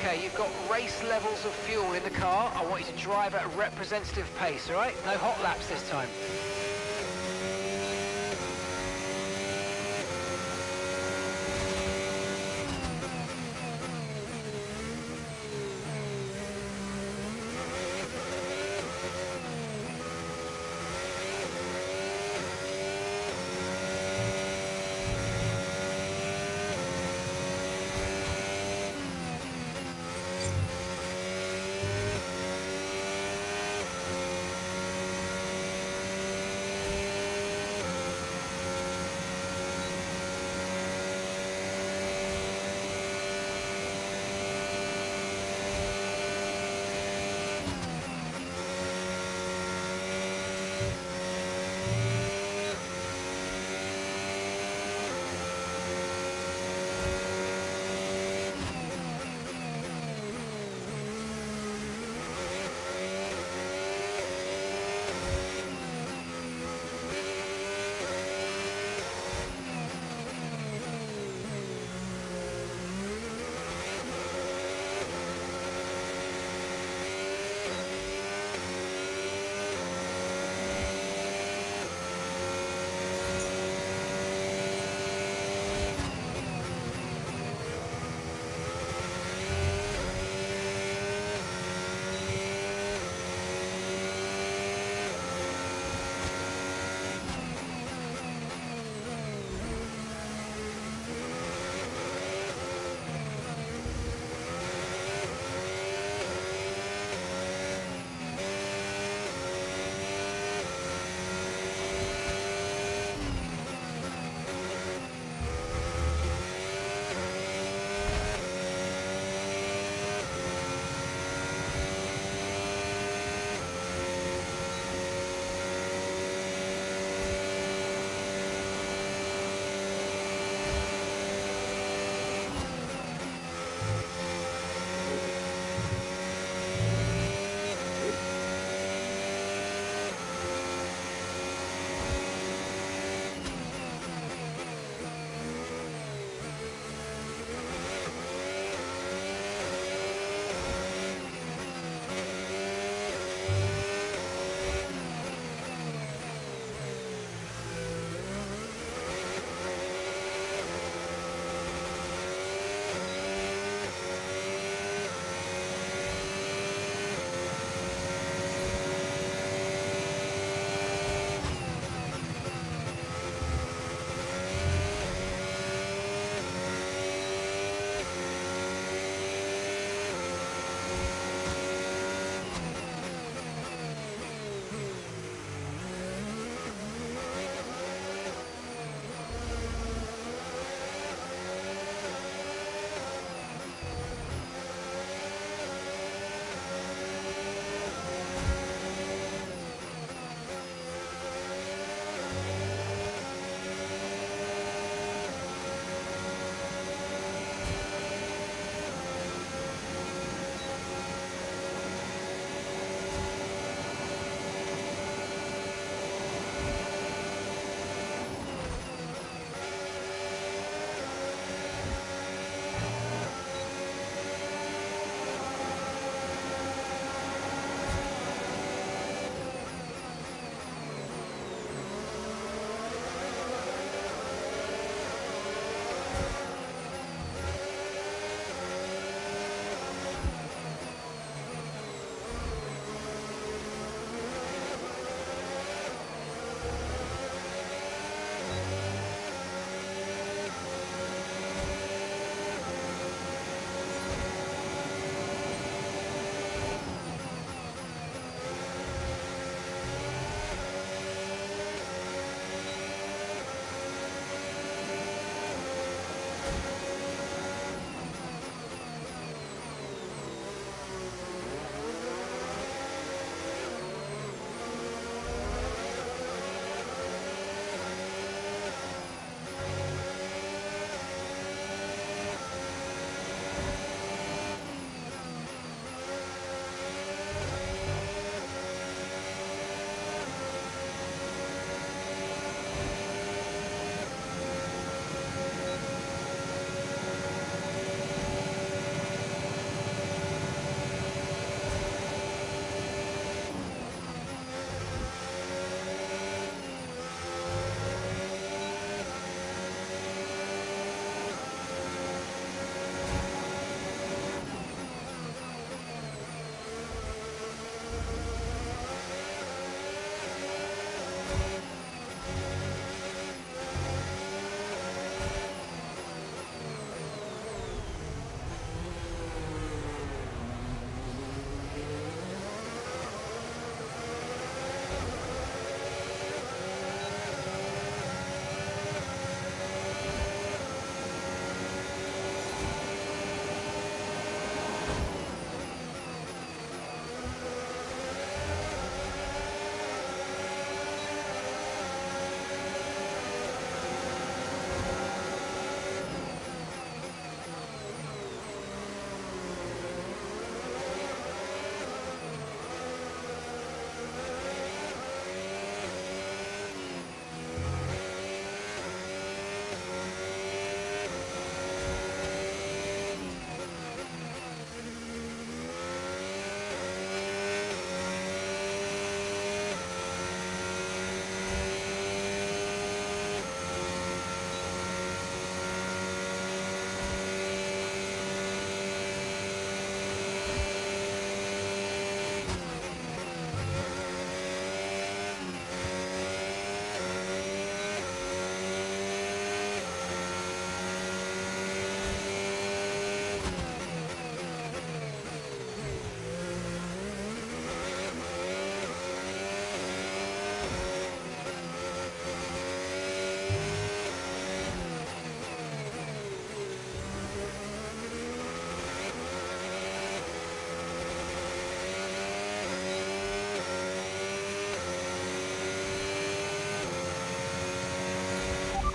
Okay, you've got race levels of fuel in the car. I want you to drive at a representative pace, all right? No hot laps this time.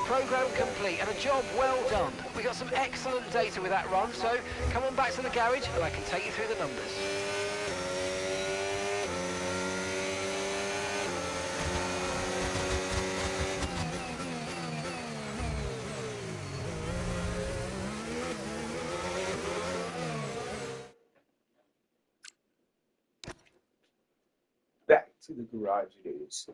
Program complete and a job well done. We got some excellent data with that run, so come on back to the garage and I can take you through the numbers. Back to the garage it is.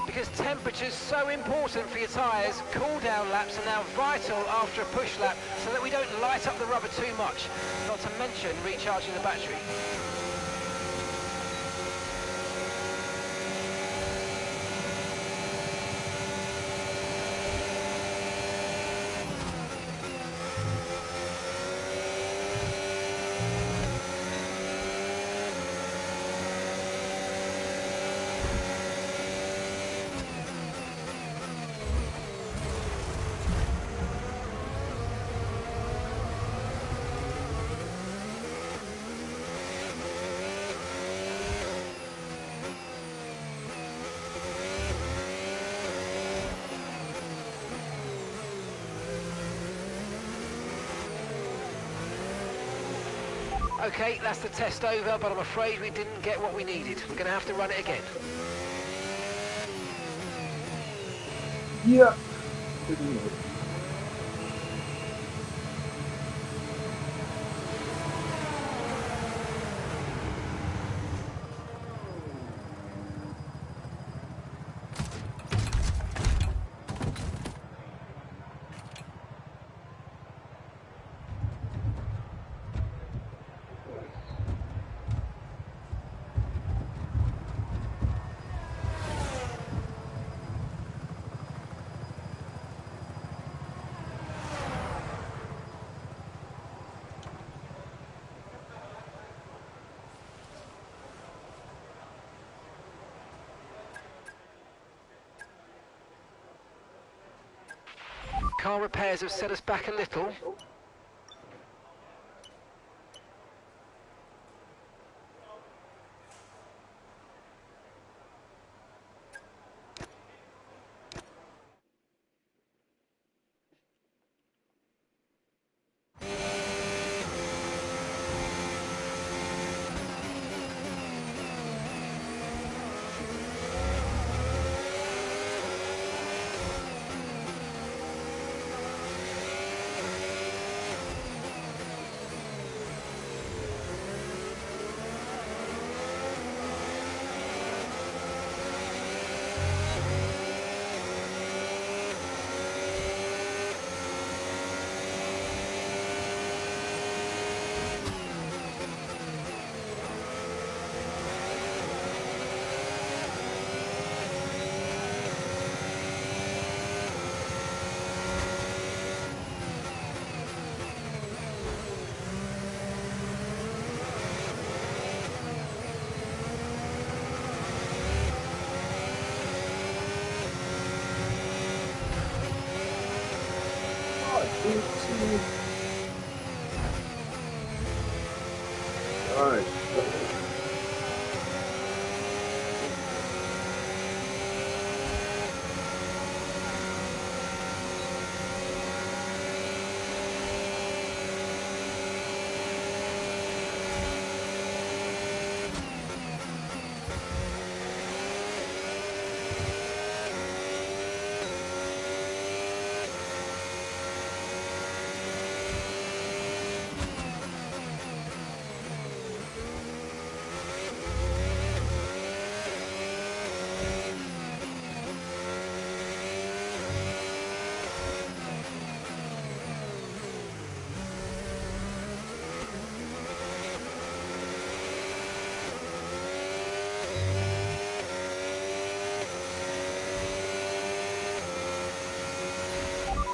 Because temperature's so important for your tyres, cool down laps are now vital after a push lap so that we don't light up the rubber too much, not to mention recharging the battery. Okay, that's the test over, but I'm afraid we didn't get what we needed. We're going to have to run it again. Yeah. Pretty much. Car repairs have set us back a little.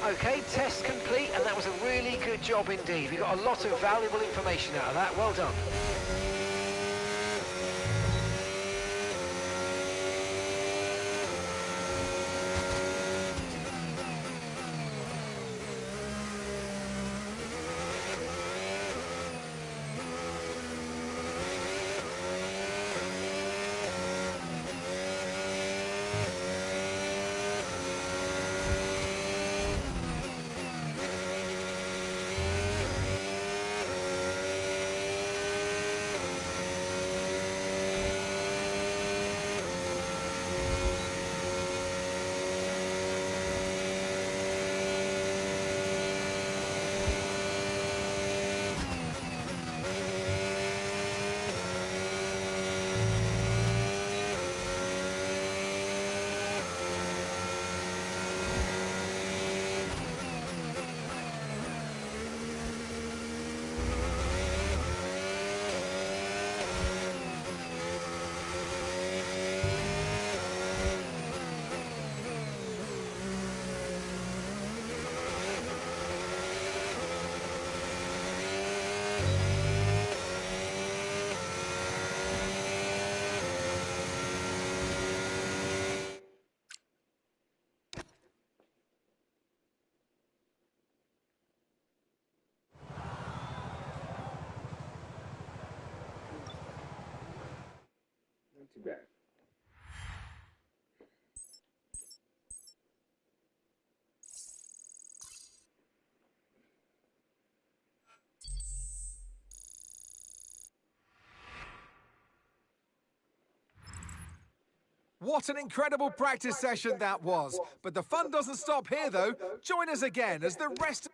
Okay, test complete, and that was a really good job indeed. We got a lot of valuable information out of that. Well done. Not too bad. What an incredible practice session that was. But the fun doesn't stop here, though. Join us again as the rest...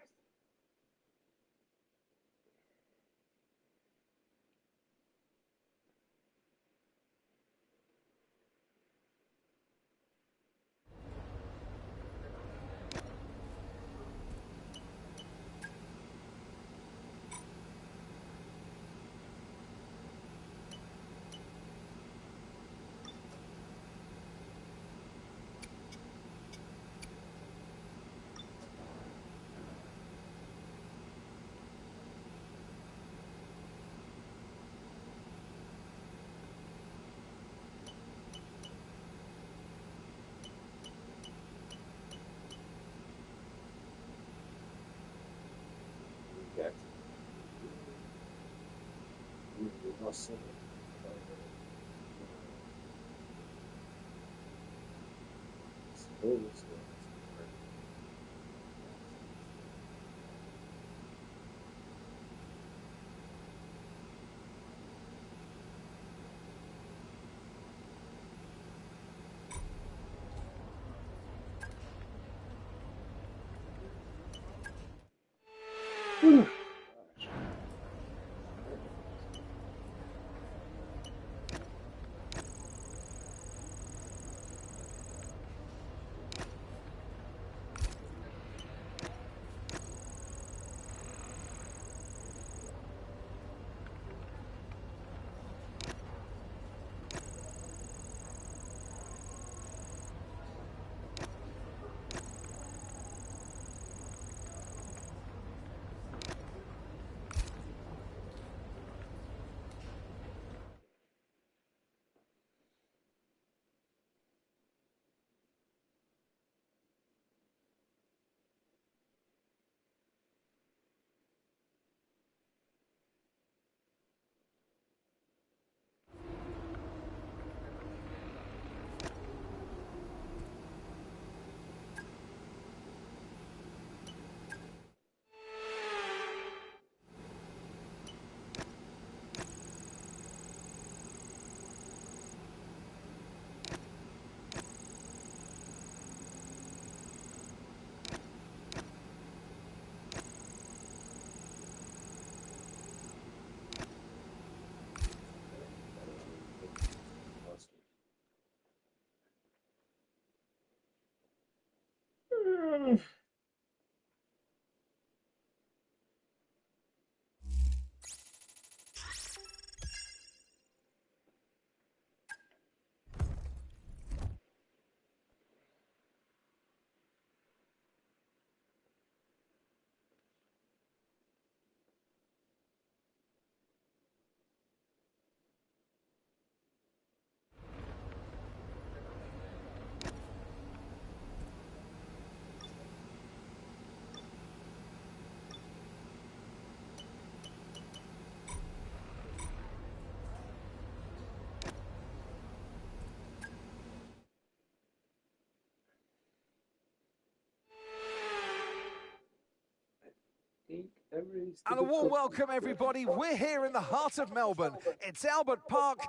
And a warm welcome, everybody. We're here in the heart of Melbourne. It's Albert Park.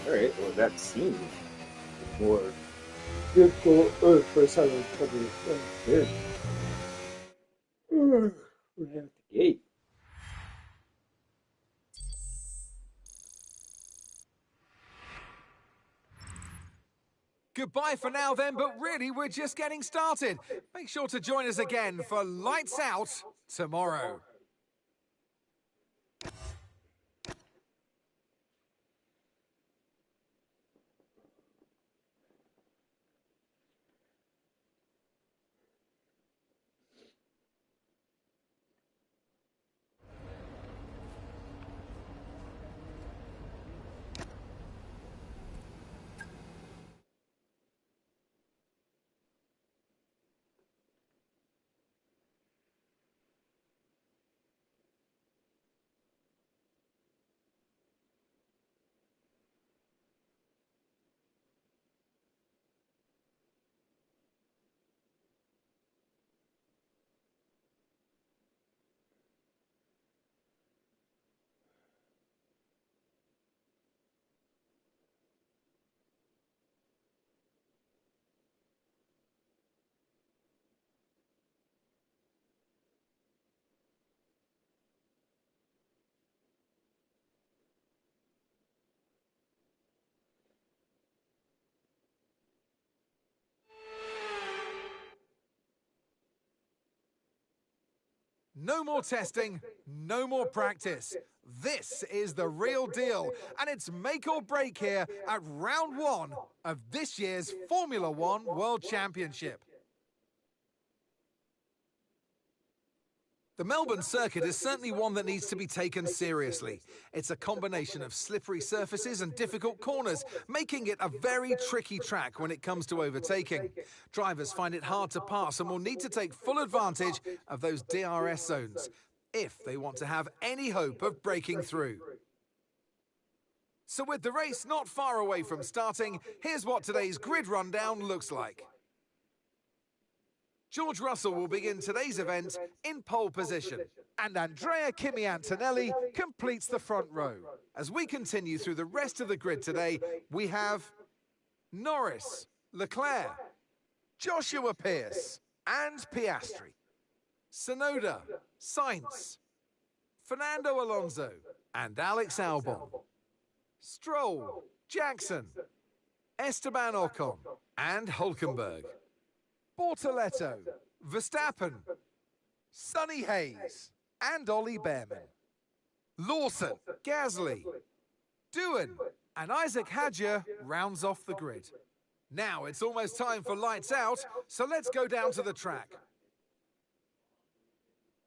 Alright, well that seems more difficult first time I'm covering good. We're at the gate. Goodbye for now then, but really we're just getting started. Make sure to join us again for Lights Out tomorrow. No more testing, no more practice. This is the real deal, and it's make or break here at round one of this year's Formula One World Championship. The Melbourne circuit is certainly one that needs to be taken seriously. It's a combination of slippery surfaces and difficult corners, making it a very tricky track when it comes to overtaking. Drivers find it hard to pass and will need to take full advantage of those DRS zones if they want to have any hope of breaking through. So with the race not far away from starting, here's what today's grid rundown looks like. George Russell will begin today's event in pole position, and Andrea Kimi Antonelli completes the front row. As we continue through the rest of the grid today, we have Norris, Leclerc, Joshua Pearce, and Piastri, Tsunoda, Sainz, Fernando Alonso, and Alex Albon, Stroll, Jackson, Esteban Ocon, and Hülkenberg, Bortoletto, Verstappen, Sonny Hayes, and Ollie Behrman, Lawson, Gasly, Doohan, and Isaac Hadjar rounds off the grid. Now it's almost time for lights out, so let's go down to the track.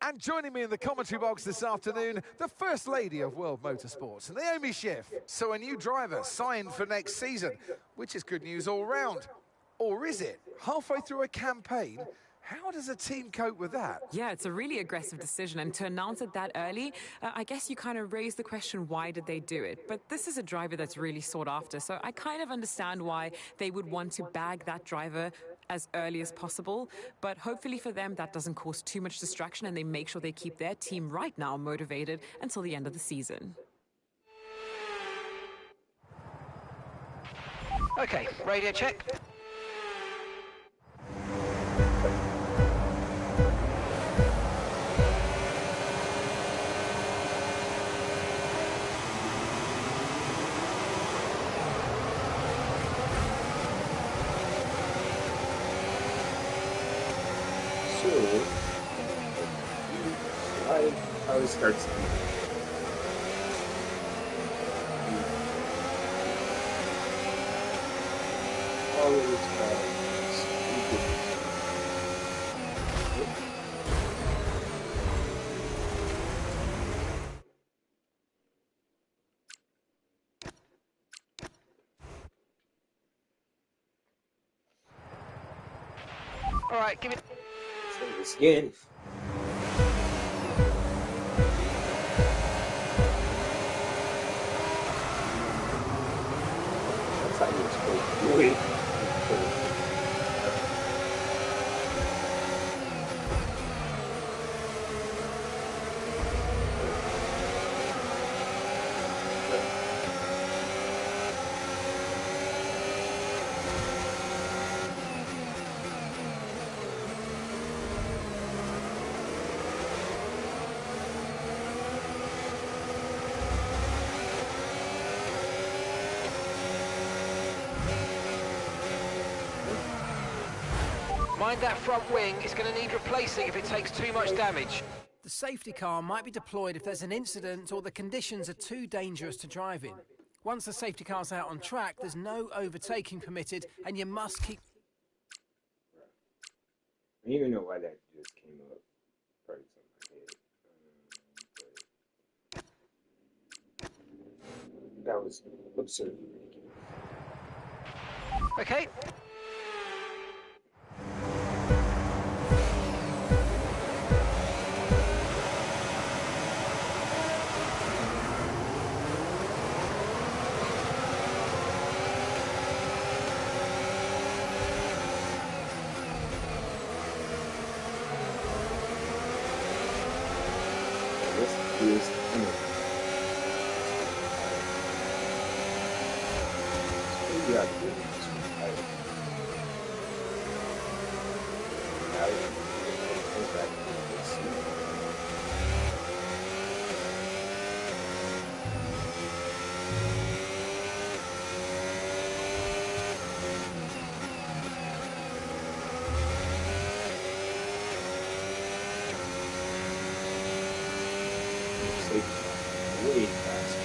And joining me in the commentary box this afternoon, the First Lady of World Motorsports, Naomi Schiff. So a new driver signed for next season, which is good news all round. Or is it? Halfway through a campaign? How does a team cope with that? Yeah, it's a really aggressive decision, and to announce it that early, I guess you kind of raise the question, why did they do it? But this is a driver that's really sought after, so I kind of understand why they would want to bag that driver as early as possible. But hopefully for them, that doesn't cause too much distraction, and they make sure they keep their team right now motivated until the end of the season. Okay, radio check. So, slide how it starts. All of its All right, give me. Let's do this again. That's how you're supposed to do it. Mind that front wing, it's going to need replacing if it takes too much damage. The safety car might be deployed if there's an incident or the conditions are too dangerous to drive in. Once the safety car's out on track, there's no overtaking permitted, and you must keep... I don't even know why that just came up. Probably something I did. That was absurd. Okay. Way faster.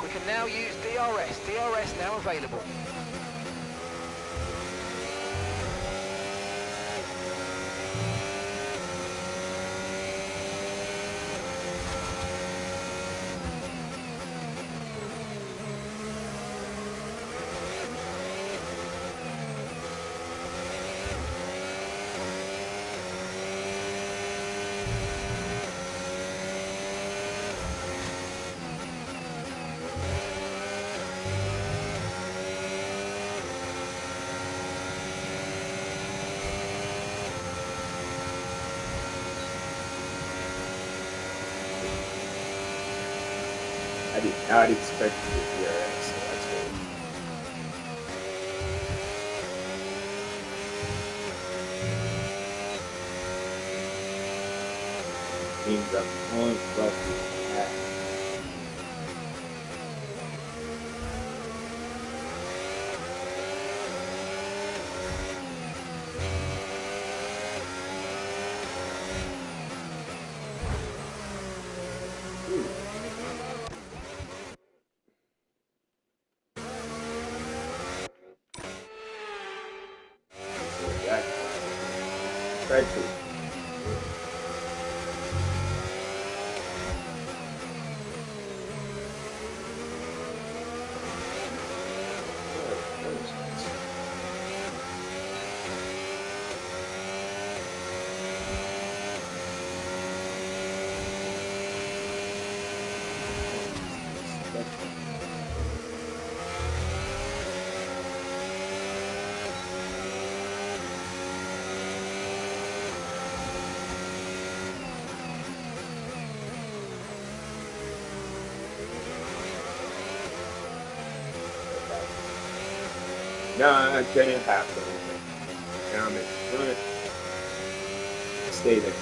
We can now use DRS. DRS now available. did not expect to get DRS, so that's good. Means I'm on roughly half. Thank you. No, it didn't happen. Now I'm in front. Stay there.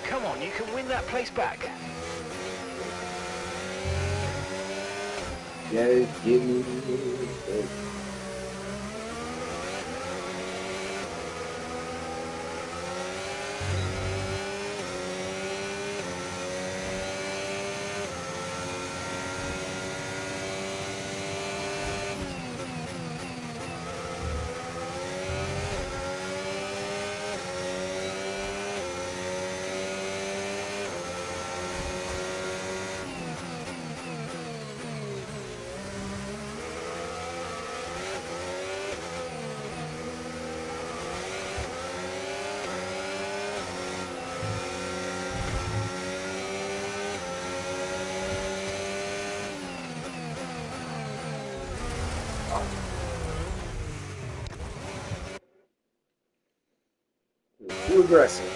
Come on, you can win that place back. Yeah, give me. Too aggressive.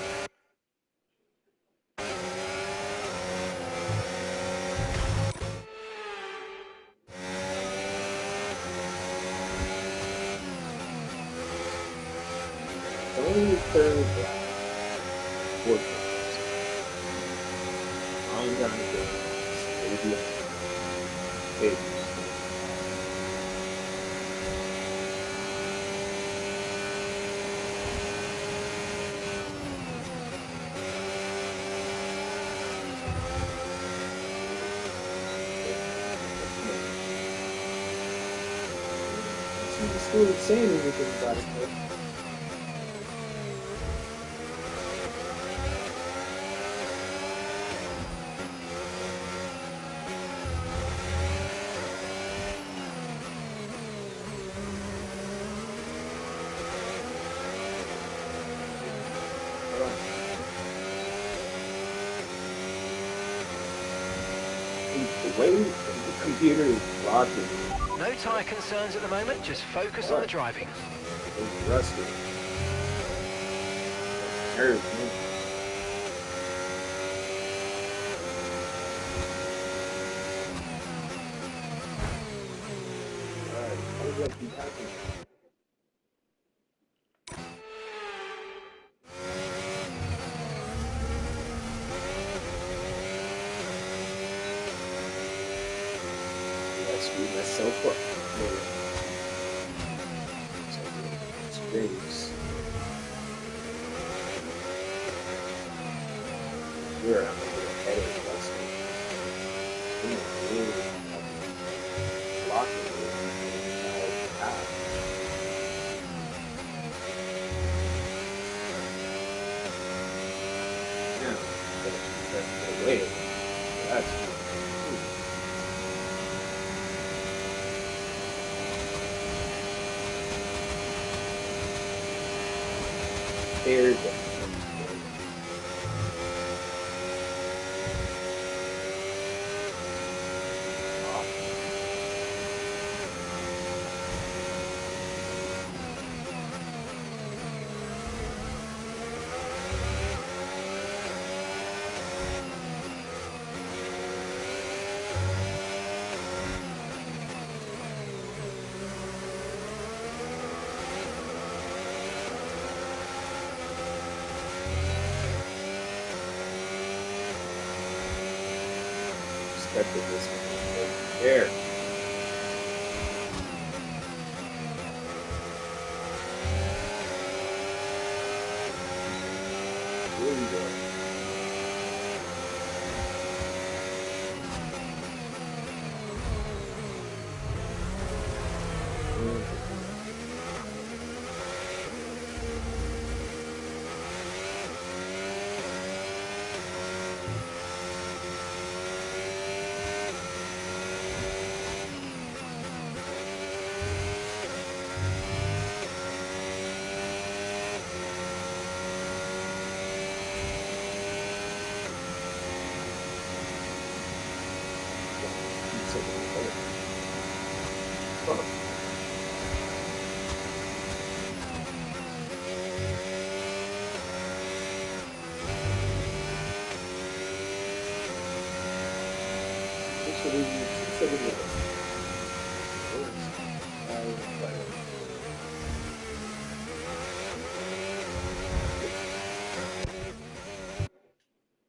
It's only the third lap. Fourth lap. I'm gonna go. Maybe. Hey. He's still saying anything about it, though. The way the computer is blocking. No tyre concerns at the moment, just focus on the driving. It's rusty. Nerves, man. Alright, how does that keep happening? I screwed myself up. Space. Here, I'm gonna get ahead of the bus. It's really blocking me. That's the way. That's there's a expected this one. There. Here we go.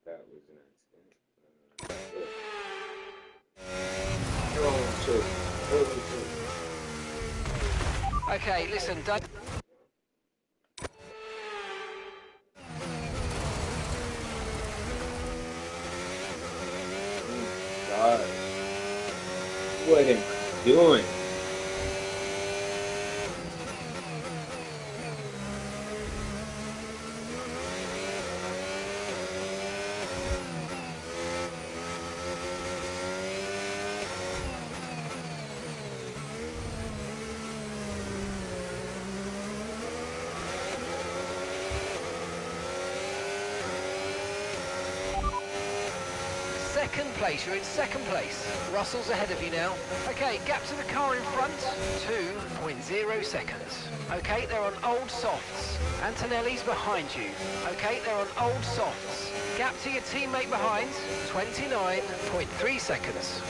That was an accident. Okay, listen, don't... God. What am I doing? Second place, you're in second place. Russell's ahead of you now. Okay, gap to the car in front, 2.0 seconds. Okay, they're on old softs. Antonelli's behind you. Okay, they're on old softs. Gap to your teammate behind, 29.3 seconds.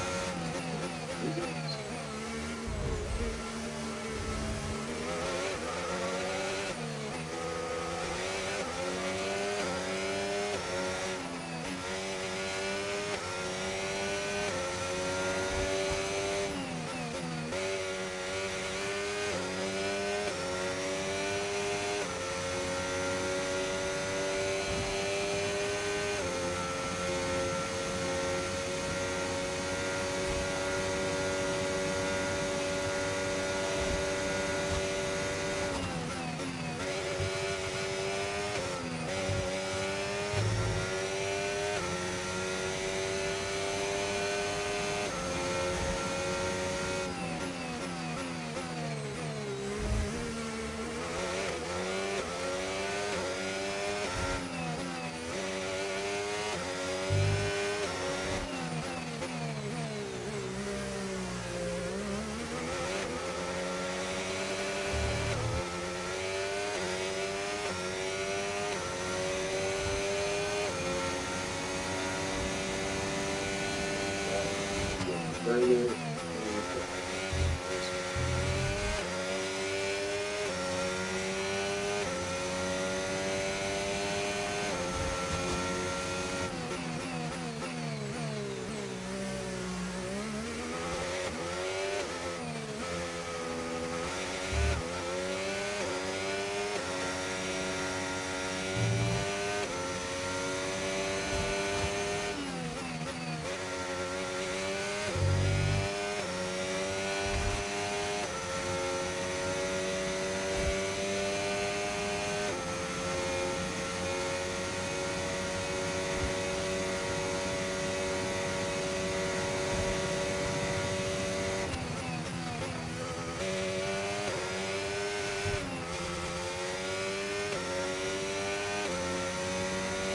Further.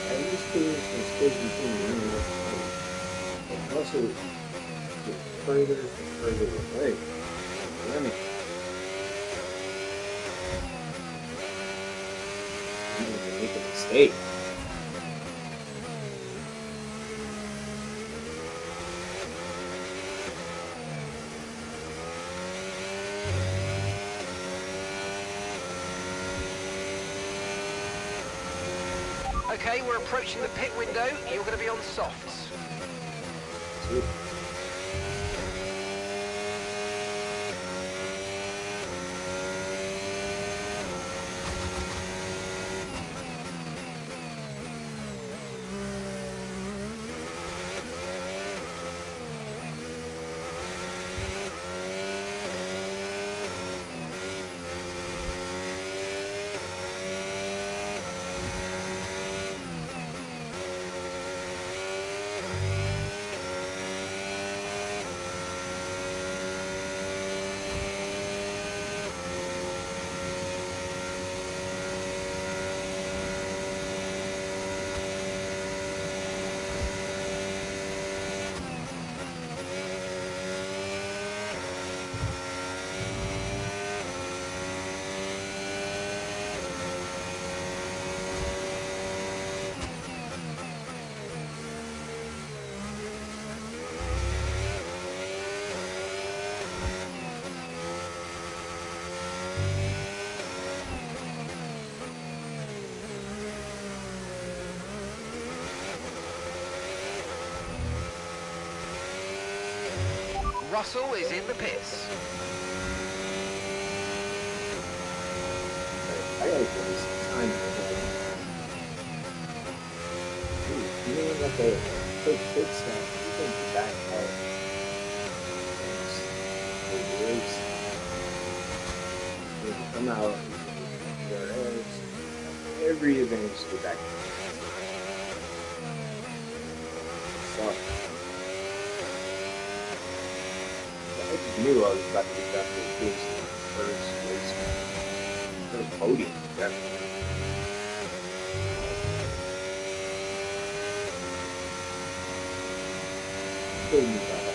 At least put in some space between you and what's coming. But Russell get further and further away. Running. You need to make a mistake. Okay, we're approaching the pit window. You're going to be on softs. Sweet. Russell is in the pits. I gotta give you some time for that. You know what the quick stop, you can be back hard. The brakes, you can come out, your edge, every advantage to get back. Sorry. I just knew I was about to get back to the kids first race. First podium, definitely. Couldn't be about 100%.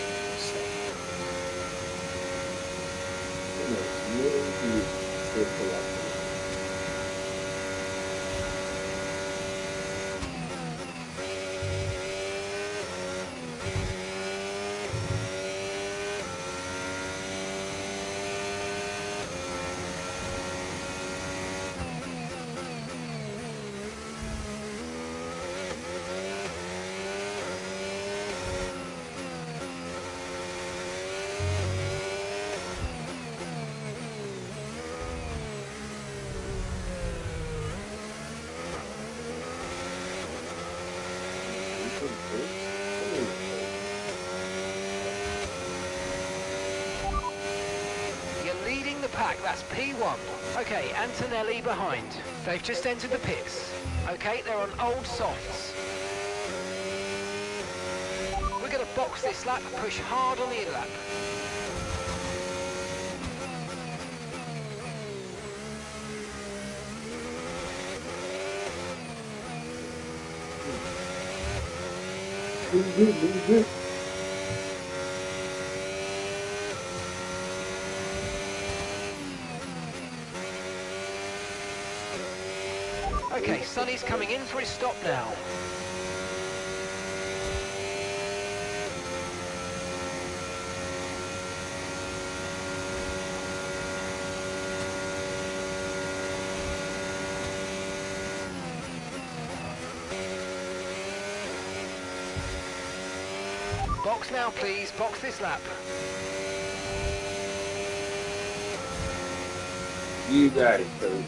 There's no reason to pull up. You're leading the pack, that's P1. Okay, Antonelli behind. They've just entered the pits. Okay, they're on old softs. We're going to box this lap, push hard on the in-lap. Okay, Sonny's coming in for his stop now. Box now, please. Box this lap. You got it, coach.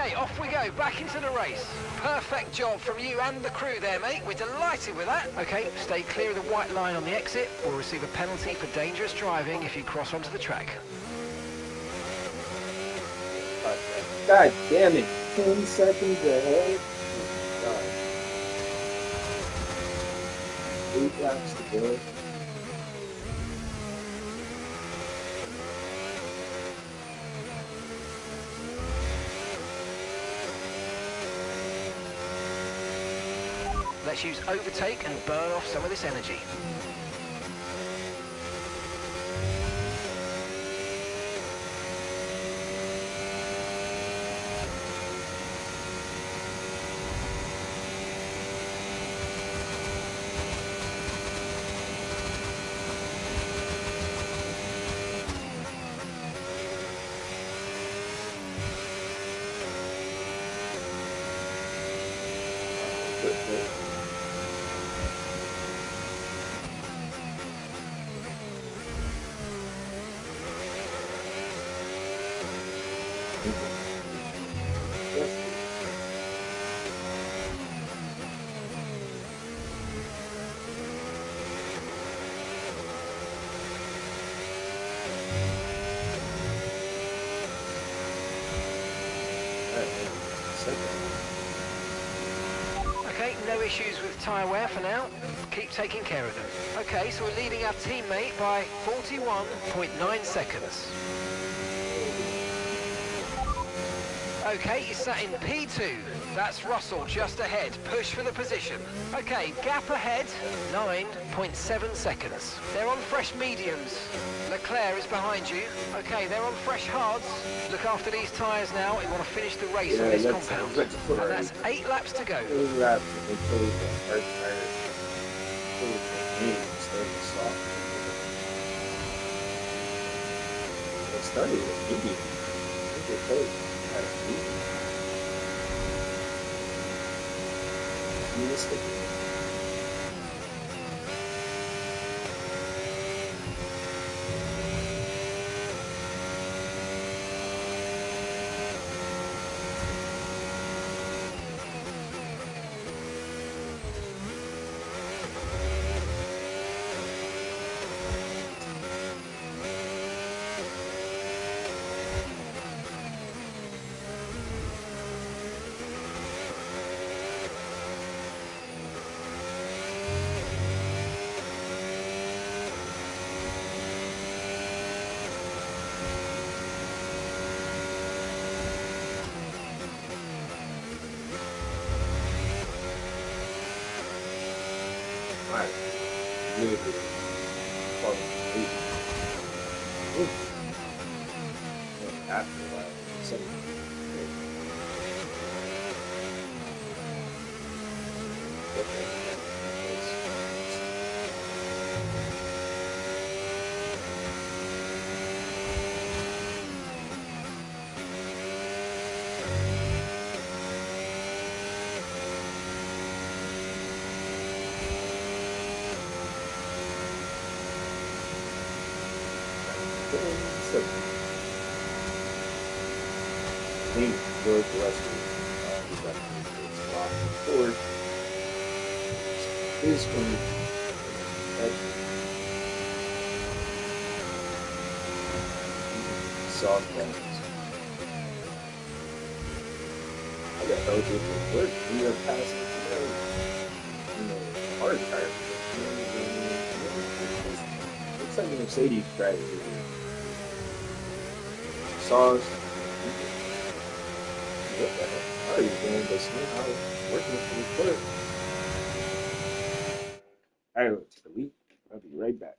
Okay, off we go, back into the race. Perfect job from you and the crew there, mate. We're delighted with that. Okay, stay clear of the white line on the exit. We'll receive a penalty for dangerous driving if you cross onto the track. God damn it. 10 seconds ahead. God. 8 laps to go. Let's use overtake and burn off some of this energy. Okay, no issues with tyre wear for now. Keep taking care of them. Okay, so we're leading our teammate by 41.9 seconds. Okay, you sat in P2. That's Russell just ahead. Push for the position. Okay, gap ahead, 9.7 seconds. They're on fresh mediums. Leclerc is behind you. Okay, they're on fresh hards. Look after these tyres now. You want to finish the race on this compound. And that's 8 laps to go. 8 laps until the hard tire. It started with medium. I think they had a medium. Realistic. After a while, George Russell is up to spot forward. His one soft balance. I got eligible for work. We are passing today. Hard tire. Looks like a Mercedes driver. Sauce. What the hell are you doing? But somehow working with the foot. Alright, delete. I'll be right back.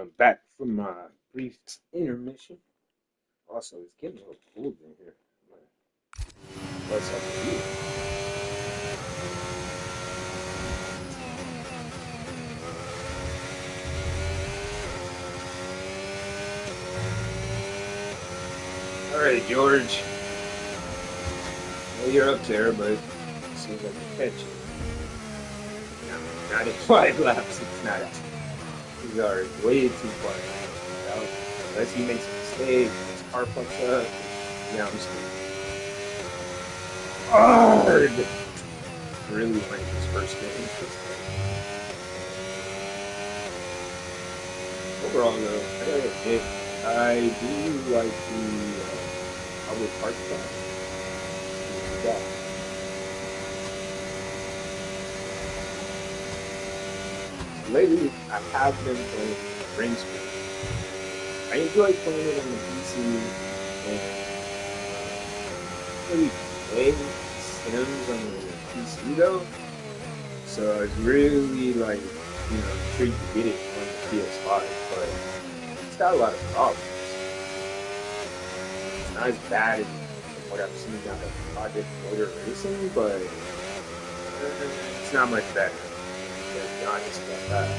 I'm back from my brief intermission. Also, it's getting a little cold in here. What's up with you? All right, George. Well, you're up there, but it seems like a catch. Not in 5 laps. It's not. These are way too far. Unless he makes a mistake, his car fucks up. Yeah, I'm just hard. Really like his first game. Overall, though, I gotta admit, I do like the public park stuff. Yeah. Lately, I have been playing Rain Sport. I enjoy playing it on the PC and really play Sims on the PC though. So I was really like, intrigued to get it on the PS5, but it's got a lot of problems. It's not as bad as what I've seen out of Project Motor Racing, but it's not much better. To be honest about that.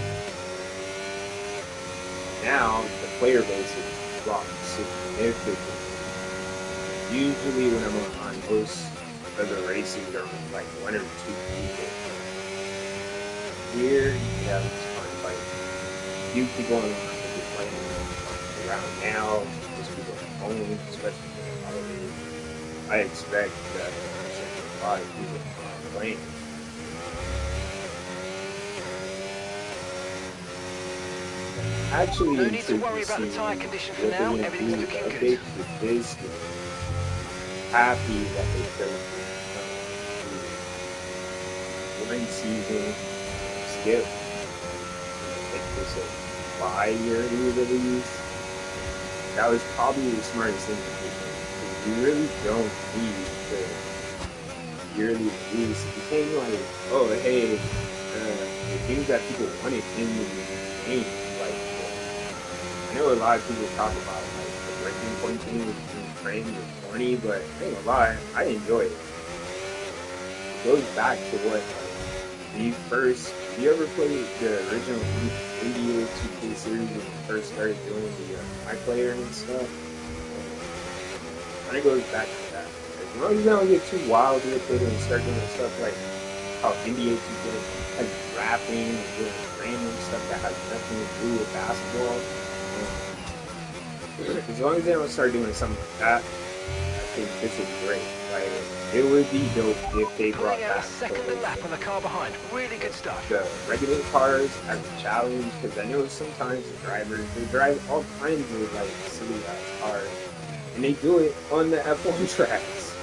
Now the player base has dropped significantly. Usually when I'm on most of the races, there are like 1 or 2 people. Here you have this fun like few people online that are playing around now, most people at home, especially for the holidays. I expect that there's a lot of people playing. Actually, No need to worry about the tyre condition for now. Everything's looking good. With this, happy that they built one season skip. Make this a 5-yearly release. That was probably the smartest thing to do. You really don't need the yearly release. It became like, oh hey, the things that people wanted in the game. I know a lot of people talk about like the breaking point thing with frames or 20, but I ain't gonna lie, I enjoy it. It goes back to what you ever played the original NBA 2K series when you first started doing the iPlayer and stuff? Kind of goes back to that. As long as I don't get too wild with it and start doing stuff like how NBA 2K has rapping and doing random stuff that has nothing to do with basketball. As long as they don't start doing something like that, I think this is great. Like, it would be dope if they brought back a second lap on the car behind. Really good stuff. The regular cars as a challenge, because I know sometimes the drivers, they drive all kinds of like silly ass cars, and they do it on the F1 tracks.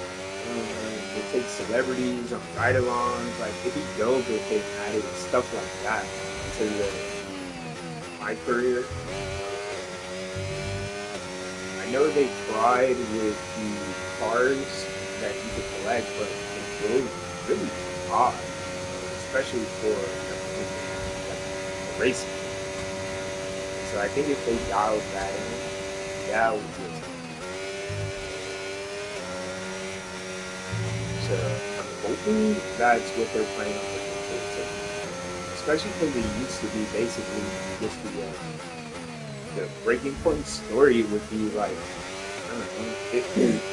They take celebrities on ride-alongs. Like, it'd be dope if they added stuff like that to my career. I know they tried with the cars that you could collect, but it goes really odd, especially for racing. So I think if they dialed that in, that would be something. So I'm hoping that's what they're planning on looking for too. Especially because it used to be basically just the breaking point story would be like, I don't know,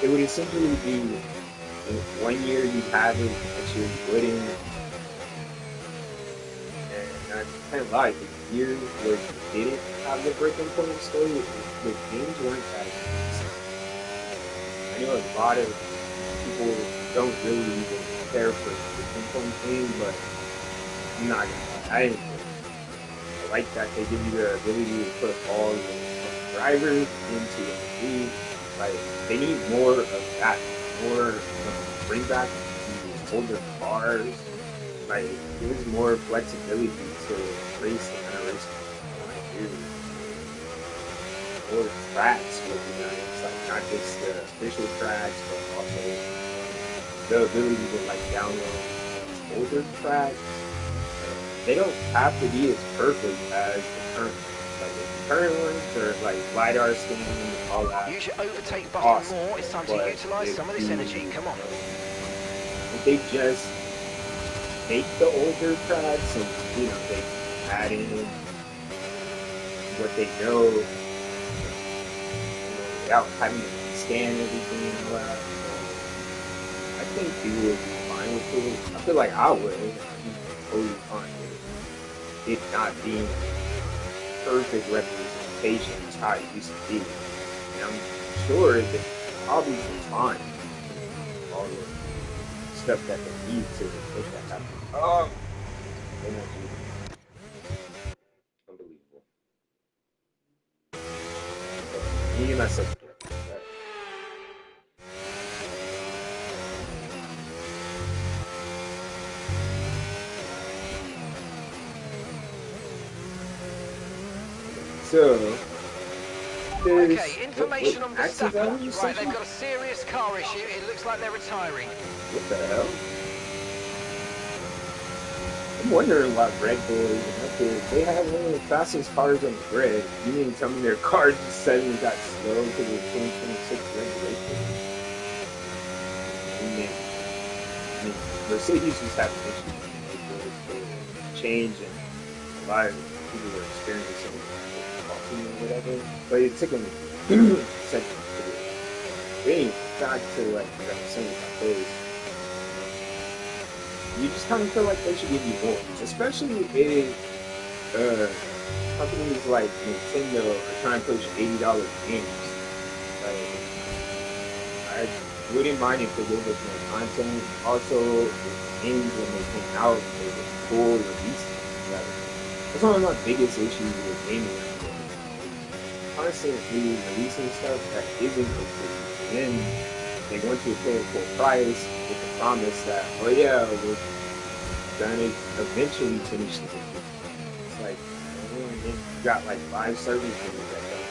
it would essentially be in 1 year you have it, next year you wouldn't. And I can't lie, the year where you didn't have the breaking point story, the games weren't as easy. I know a lot of people don't really even care for the breaking point thing, but I'm not gonna lie, I enjoy it. I like that they give you the ability to put all the drivers into the league. Like, they need more of that, more bring back these older cars. Like, give us more flexibility to race the kind of race we want to do. More tracks would be nice, like not just the official tracks, but also the ability to like download older tracks. They don't have to be as perfect as the current the current ones are like LiDAR scanning, all that. Use your overtake button Awesome. more. It's time to But utilise some of this energy. Come on. If they just take the older tracks and, you know, they add in what they know, without having to scan everything and all that, I think people would be fine with it. I feel like I would. I'd be totally fine with it not being perfect representation is how it used to be. And I'm sure that probably be fine. All the stuff that they need to make that happen. Oh, unbelievable. You get myself together. So, okay, information on Verstappen. Right, they've got a something? serious car issue. It looks like they're retiring. What the hell? I'm wondering why Red Bull is even up there. They have one of the fastest cars on the grid. You mean to tell me their car just suddenly got slow because of the 2026 regulations? I mean, Mercedes was having issues with the change, and a lot of people were experiencing faulting or whatever. But it took them seconds to do it. But anyway, back to like what I was saying about this. You just kind of feel like they should give you more, especially if companies like Nintendo are trying to push $80 games. Like, I wouldn't mind if they gave us more content. Also, the games when they came out, they were full releases. That's one of my biggest issues with gaming. Constantly releasing stuff that isn't complete. Then they want you to pay a full price with the promise that, oh yeah, we're gonna eventually finish the game. It's like, you got like 5 services that don't work.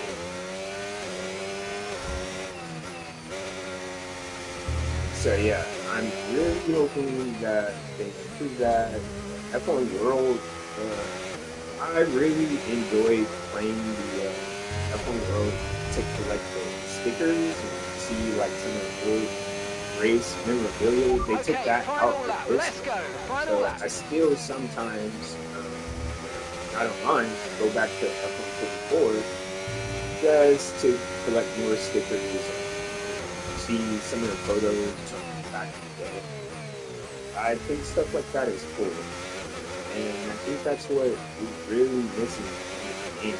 So yeah, I'm really hoping that they improve that. F1 World, I really enjoyed playing the F1 World to collect the stickers and see like some of the old race memorabilia. They took that out of this. Let's go. Final So lap. I still sometimes, I don't mind, go back to F124 just to collect more stickers and see some of the photos from back in the day. I think stuff like that is cool. And I think that's what we're really missing in the game.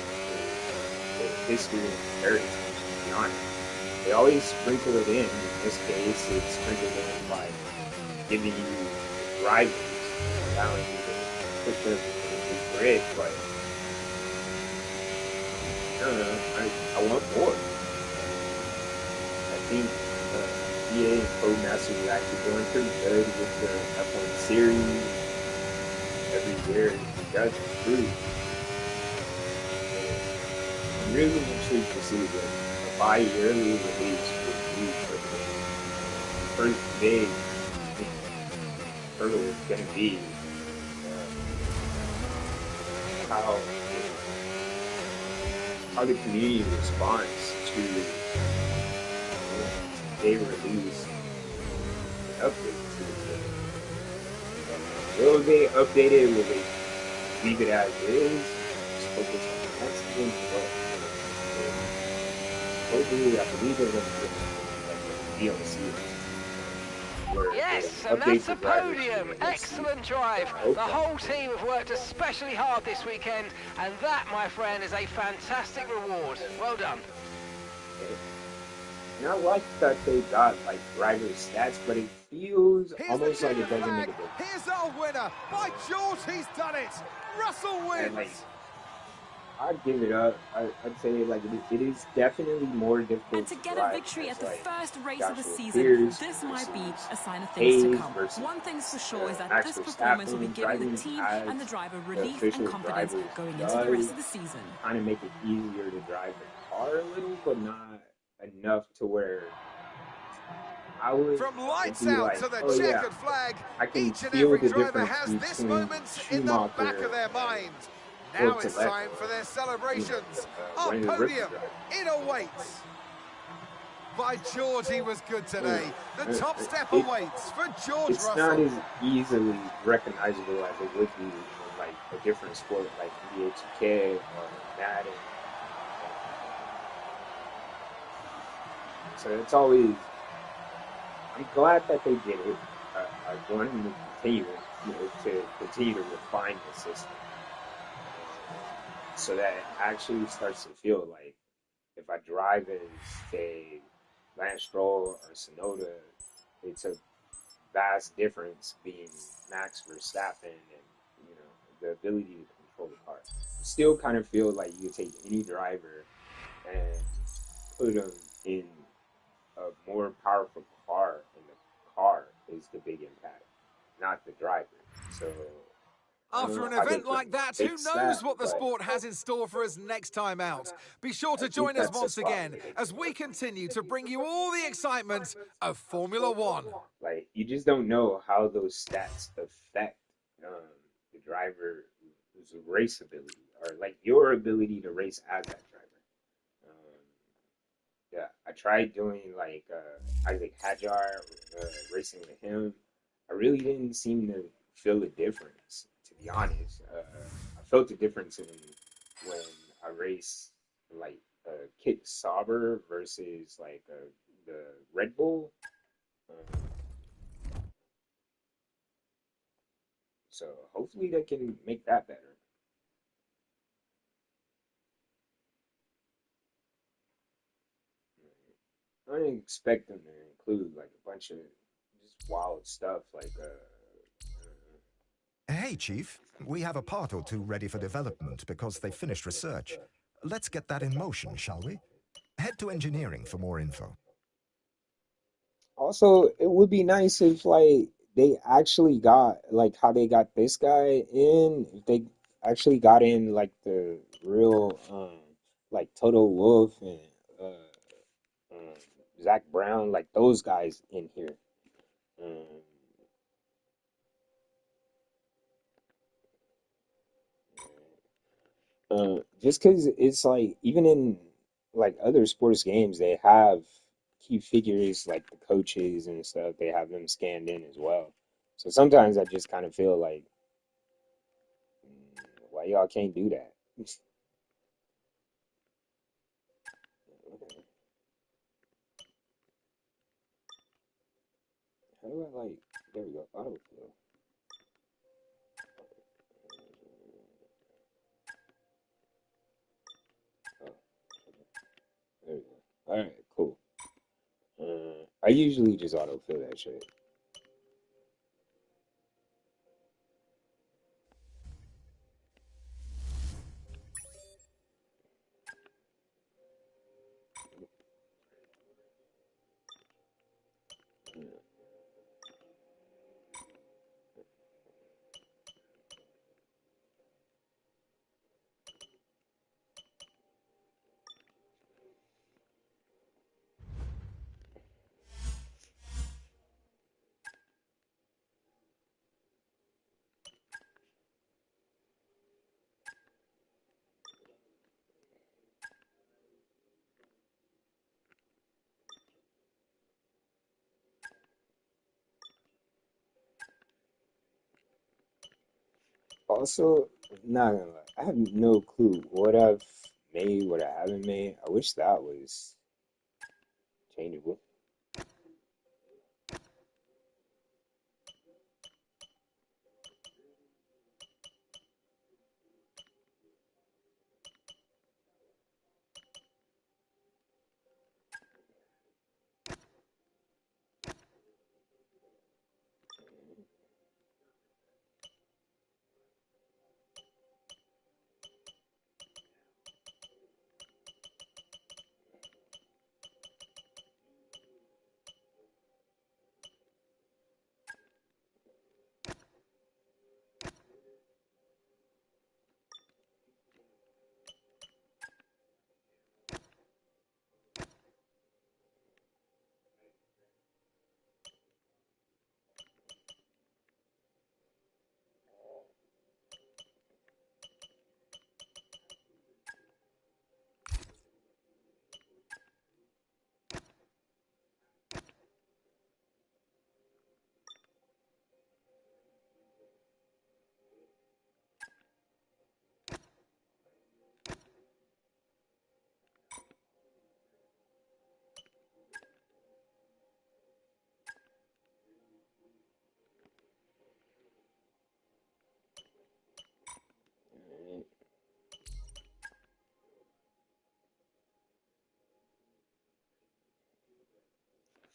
The history and heritage, to be honest. They always sprinkle it in. In this case, it's sprinkled in by giving you drivers, allowing you to put them in the grid, but I don't know. I want more. I think EA and Codemasters are actually doing pretty good with the F1 series. Every year it does improve. I'm really intrigued to see a bi-yearly release with you for the first big hurdle is going to be how the community responds to they release an update to the game. Will they update it? Will they leave it as is? Just focus on the next thing? Hopefully, I believe they're going to do like a DLC. Yes, and that's a podium. Excellent drive. The whole team have worked especially hard this weekend, and that, my friend, is a fantastic reward. Well done. And I like that they got like driver stats, but it feels almost like it doesn't make a difference. Here's our winner. By George, he's done it. Russell wins. And, like, I'd give it up. I'd say like it is definitely more difficult. And to get a victory at the first race of the season, Pierce, this might be a sign of things to come. versus, One thing's for sure is that Max this performance will be Verstappen giving the team driving and the driver as relief the and official confidence driver going into the rest of the season. Kind of make it easier to drive the car a little, but not enough to where I would From lights be out like, to the oh, checkered yeah, flag, I can each and feel every the driver difference has this between moment in the back Schumacher of their mind. Now to it's left. time for their celebrations. Our One of the rookie podium drivers. in awaits. By George, he was good today. The top step It, awaits for George it's not Russell. as easily recognizable as it would be in like a different sport like NBA 2K or Madden. So it's always. I'm glad that they did it. I want them to continue it, to continue to refine the system, so that it actually starts to feel like if I drive as, say, Lance Stroll or Sonoda, it's a vast difference being Max Verstappen and the ability to control the car. Still kind of feel like you take any driver and put them in a more powerful car, and the car is the big impact, not the driver. So I don't After know an how they event can like that, who fix knows that, what the but sport has in store for us next time out? Be sure I to think join us that's a once spot again where they as can we work. continue to bring you all the excitement of Formula One. Like you just don't know how those stats affect the driver's race ability, or like your ability to race as that driver. Um, yeah, I tried doing like Isaac Hadjar, racing with him. I really didn't seem to feel a difference, to be honest. I felt a difference in when I race like Kit Sauber versus like the Red Bull. Um, so hopefully they can make that better. I didn't expect them to include like a bunch of just wild stuff like Hey, Chief. We have a part or two ready for development because they finished research. Let's get that in motion, shall we? Head to engineering for more info. also, it would be nice if like they actually got like how they got this guy in, if they actually got in like the real like Toto Wolff and um, Zach Brown, like those guys in here. Um, just because it's like even in like other sports games, they have key figures like the coaches and stuff. They have them scanned in as well. So sometimes I just kind of feel like, why y'all can't do that? How do I like? There we go. Autofill. Oh, there we go. All right, cool. I usually just autofill that shit. Also, not gonna lie, I have no clue what I've made, what I haven't made. I wish that was changeable.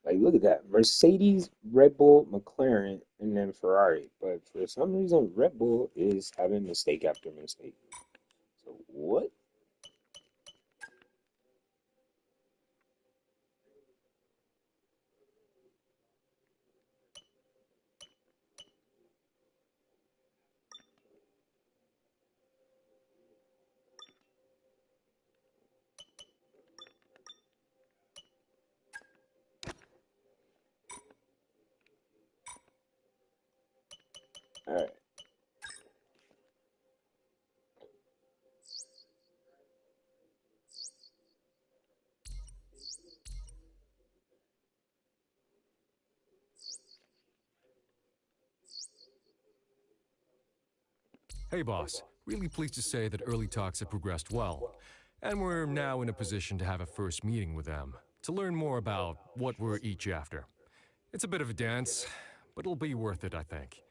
Like, look at that. Mercedes, Red Bull, McLaren, and then Ferrari. But for some reason, Red Bull is having mistake after mistake. So, what? All right. Hey boss, really pleased to say that early talks have progressed well, and we're now in a position to have a first meeting with them to learn more about what we're each after. It's a bit of a dance, but it'll be worth it, I think.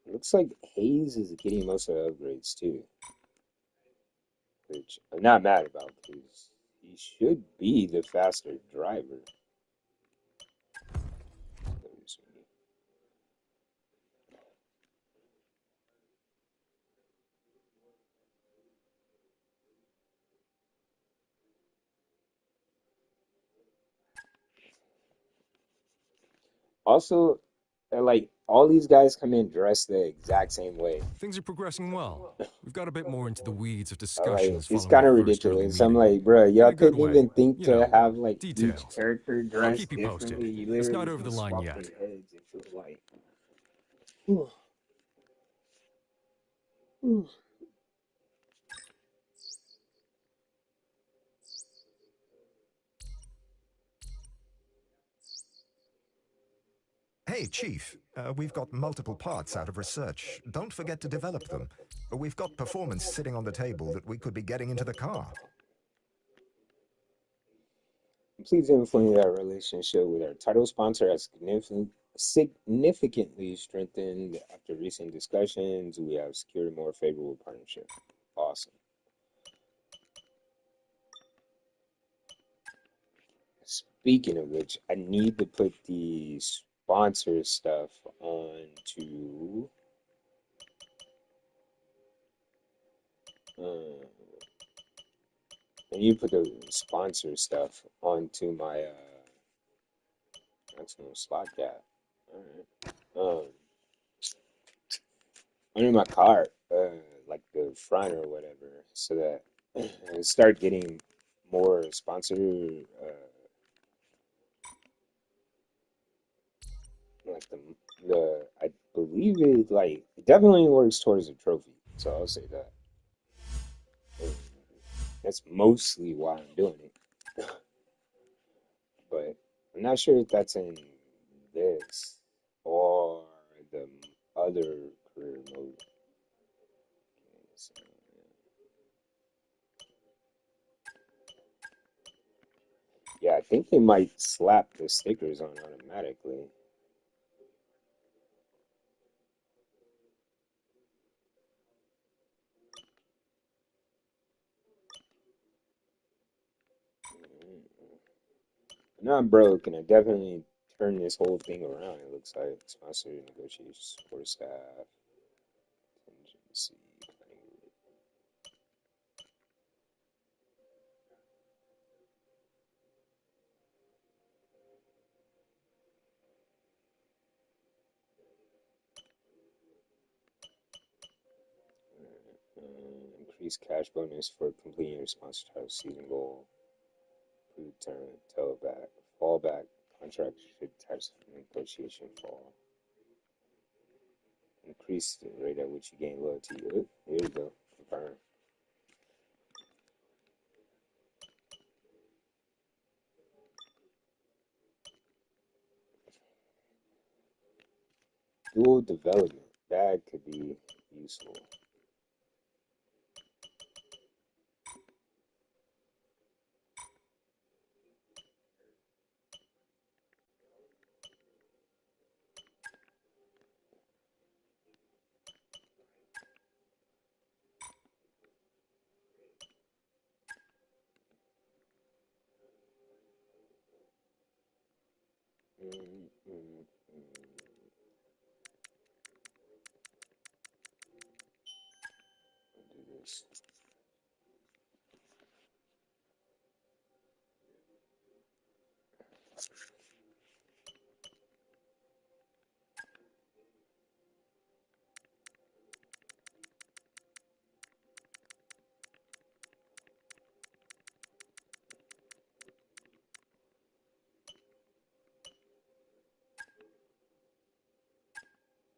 Looks like Hayes is getting most of the upgrades too, which I'm not mad about because he should be the faster driver. Also, like all these guys come in dressed the exact same way. Things are progressing well. We've got a bit more into the weeds of Like discussions it's following kind our of first early ridiculous. I'm meeting. like, bro, In y'all a good couldn't way, even think you to know, have like each detailed. character I'll dressed keep you posted. differently. You It's literally not over the just line swap their yet. heads. It feels like. Whew. Whew. Hey, Chief, we've got multiple parts out of research. Don't forget to develop them. We've got performance sitting on the table that we could be getting into the car. Please inform you that our relationship with our title sponsor has significantly strengthened after recent discussions. We have secured a more favorable partnership. Awesome. Speaking of which, I need to put the sponsor stuff on to uh, I need to put the sponsor stuff onto my maximum slot cap. Alright. Under my car, like the front or whatever, so that I start getting more sponsor like the I believe it like it definitely works towards a trophy. So I'll say that. And that's mostly why I'm doing it. But I'm not sure if that's in this or the other career mode. So, yeah, I think they might slap the stickers on automatically. Now I'm broke, and I definitely turn this whole thing around. It looks like sponsor negotiations, support staff, contingency, increase cash bonus for completing your sponsor title season goal. Return, tailback, fallback, contract should types of negotiation fall. increase the rate at which you gain loyalty. Oh, here you go. Confirm. Dual development. That could be useful. Mm, mm, mm. Do this.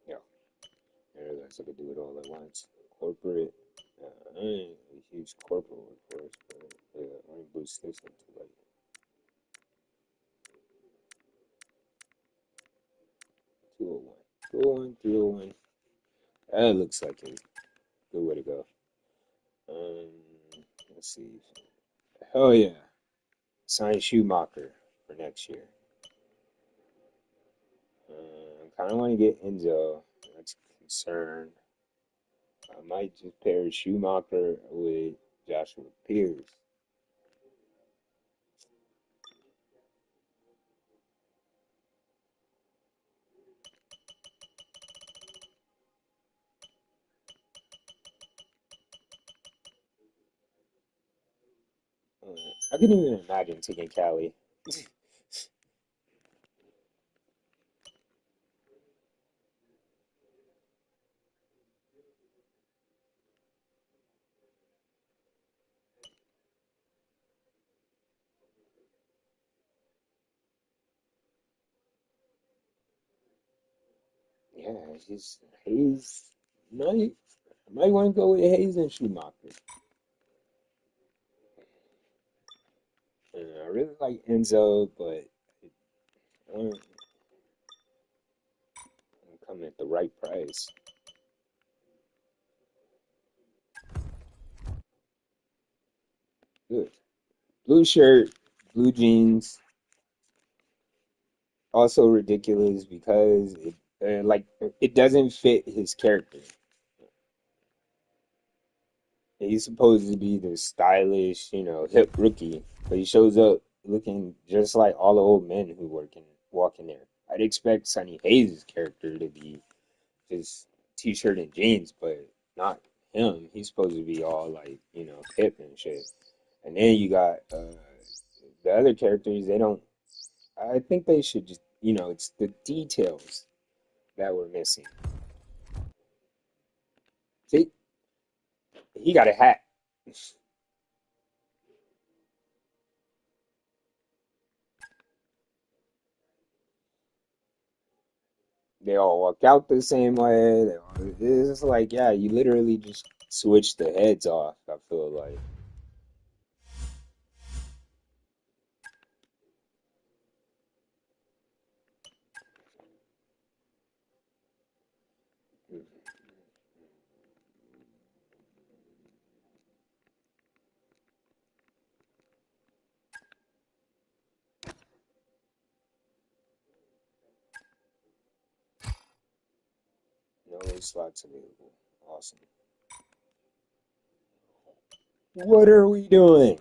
Yeah, I realized I could do it all at once. Corporate. I ain't a huge corporate workforce, but yeah, let me boost this up to like 201. 201, 301. That looks like a good way to go. Um, let's see. Hell yeah. Sign Schumacher for next year. I kind of want to get Enzo. That's a concern. I might just pair Schumacher with Joshua Pierce. Uh, I couldn't even imagine taking Cali. Yeah, just Hayes. Might I might want to go with Hayes and Schumacher. I really like Enzo, but I'm coming at the right price. Good. Blue shirt, blue jeans. Also ridiculous because it doesn't fit his character. He's supposed to be the stylish, hip rookie, but he shows up looking just like all the old men who walk in there. I'd expect Sonny Hayes' character to be just t-shirt and jeans, but not him. He's supposed to be all like, hip and shit. And then you got the other characters. They don't. I think they should just, it's the details that were missing. See, he got a hat. They all walk out the same way. It's like, yeah, you literally just switch the heads off. I feel like. No slots available. Awesome. What are we doing?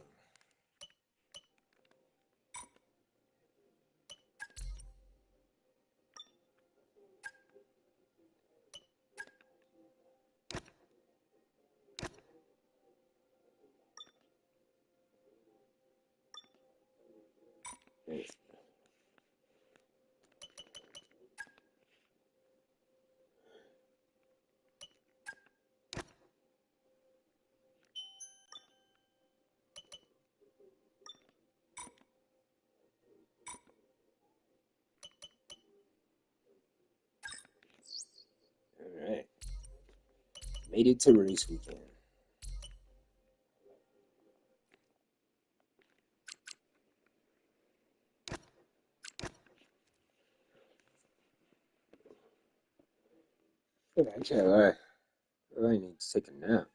Made it to race weekend. Yeah, actually, I really need to take a nap.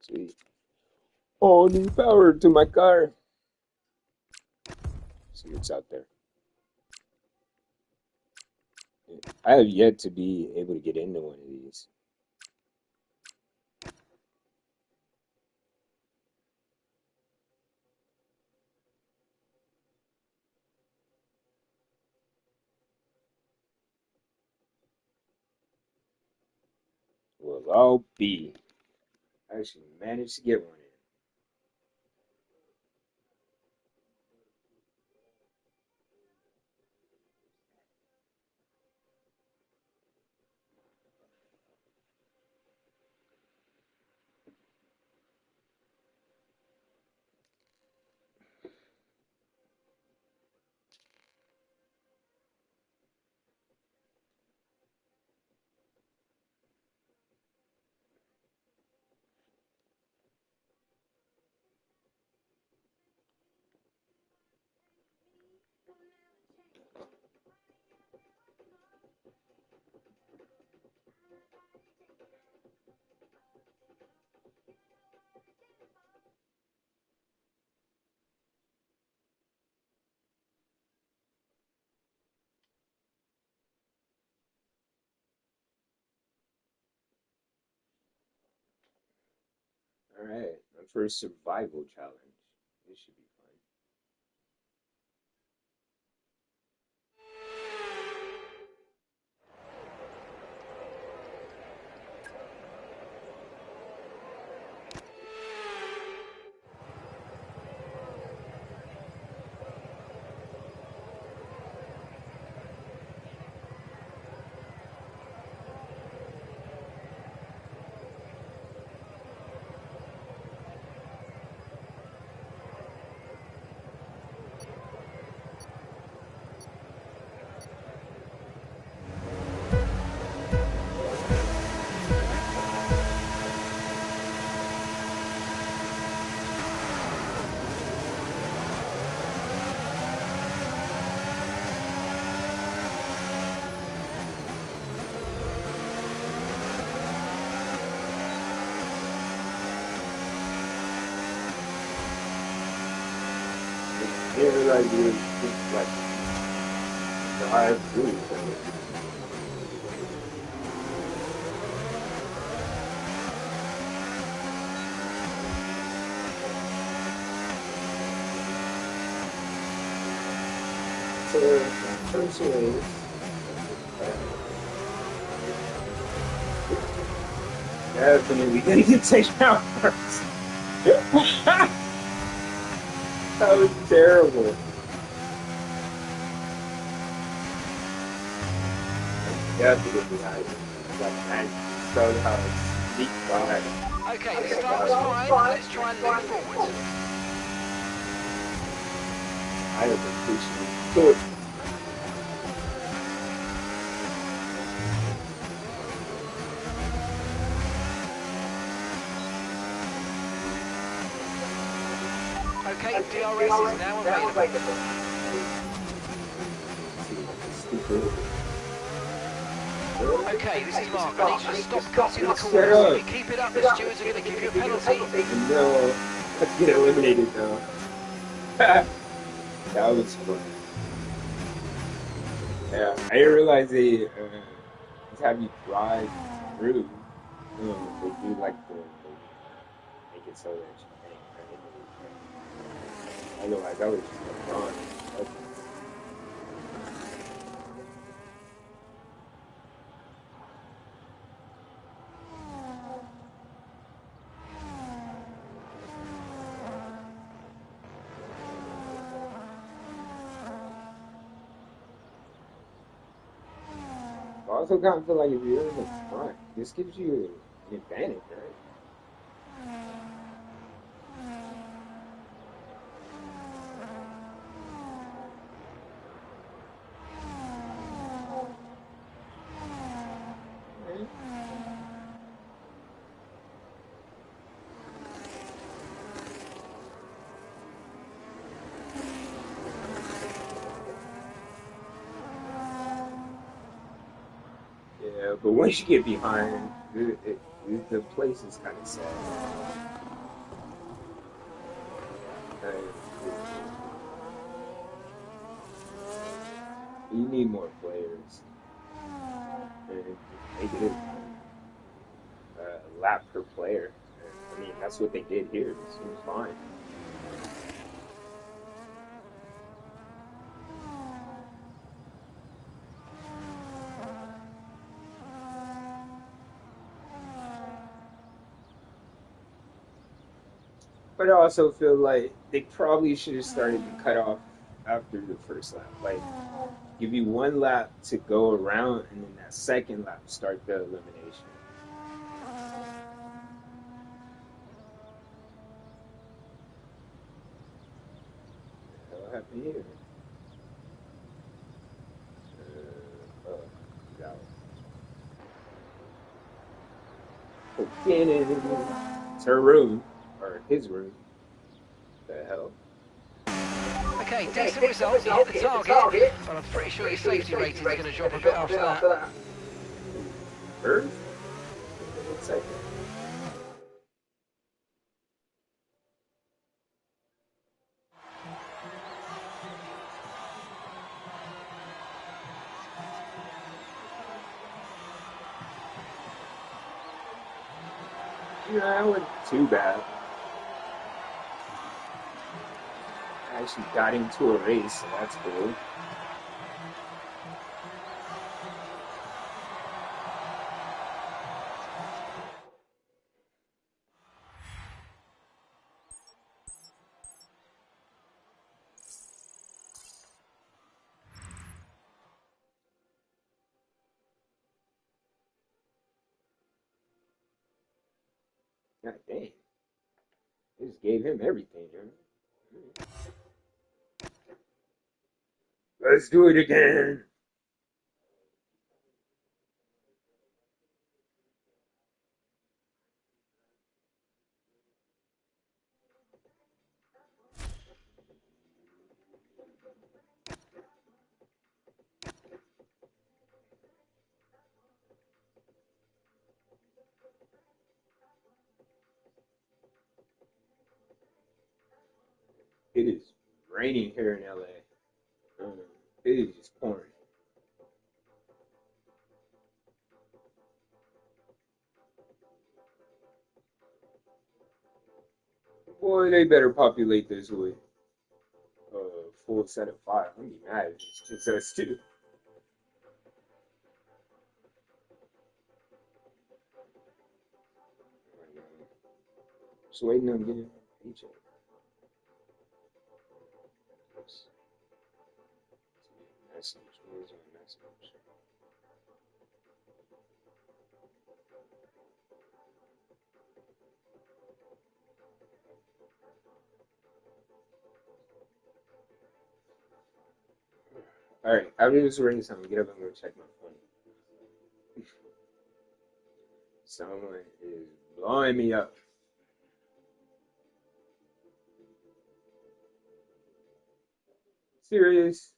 Sweet. Oh, new power to my car. See what's out there. I have yet to be able to get into one of these. Well, I'll be. I actually managed to get one in. All right, my first survival challenge. This should be fun. I didn't realize you would like drive through. So, first is definitely gonna get taken out first. That was terrible. Definitely I showed how to sneak by. Okay, the start was fine. Let's try and move forward. I appreciate it. Okay, DRS is now available. Okay, this is Mark. I need you to stop cutting the corners. If you keep it up, the stewards are going to give you a penalty. No, let's get eliminated now. That was fun. Yeah, I didn't realize they just have you drive through. They do like the make it so that you can't run into each other. Otherwise, that was just a fun. also kind of feel like if you're in the front, this gives you an advantage, right? Yeah, but once you get behind, the place is kind of sad. You need more players. And make it a lap per player. I mean, that's what they did here. It seems fine. But I also feel like they probably should have started the cutoff after the first lap. Like, give you one lap to go around, and then that second lap start the elimination. What happened here? Got it. Oh, it's her room, or his room. The hell? Okay, decent result. You hit the target, but I'm pretty sure your safety rating is going to drop a bit after that. Earth? 1 second. Yeah, that wasn't too bad. I actually got into a race, so that's cool. God dang. They just gave him everything, huh? Let's do it again. It is raining here in LA. It is just pouring. Boy, they better populate this with a full set of 5. I'm gonna be mad if it's just us 2. Just waiting on getting a paycheck. Message. Where's my message? Alright, after this race, I'm gonna get up and go check my phone. Someone is blowing me up. Serious?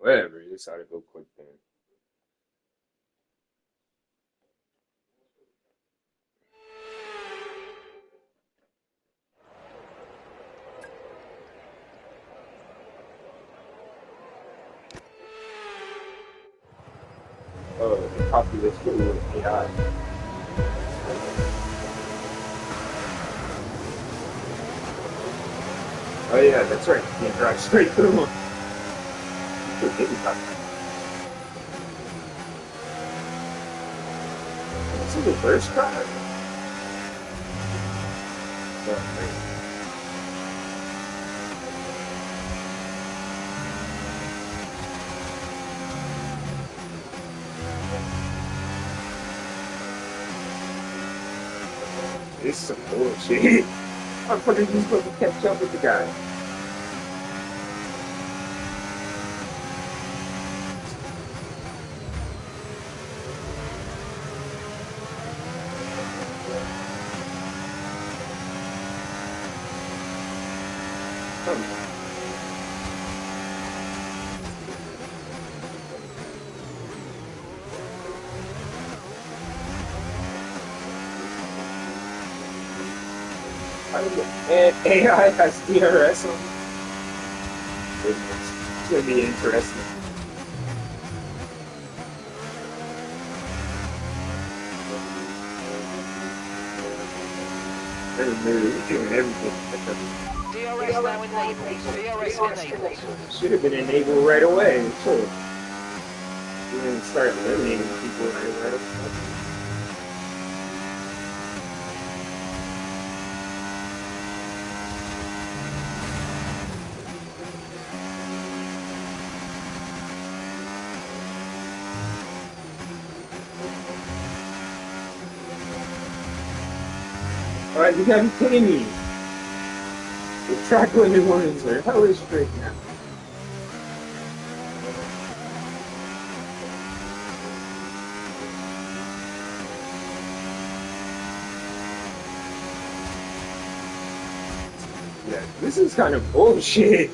Whatever, this ought to go quick then. Oh, the population with AI. Oh yeah, that's right. You can't drive straight through them. This is the first car. This is some bullshit. I'm fucking just supposed to catch up with the guy. Come on. And AI has DRS on. Goodness. It's gonna be interesting. They're literally doing everything. DRS now enabled. DRS enabled. Should have been enabled right away. Sure. You didn't start eliminating people right away. Alright, you gotta be kidding me. The track limit warnings are hella strict now. Yeah, this is kind of bullshit.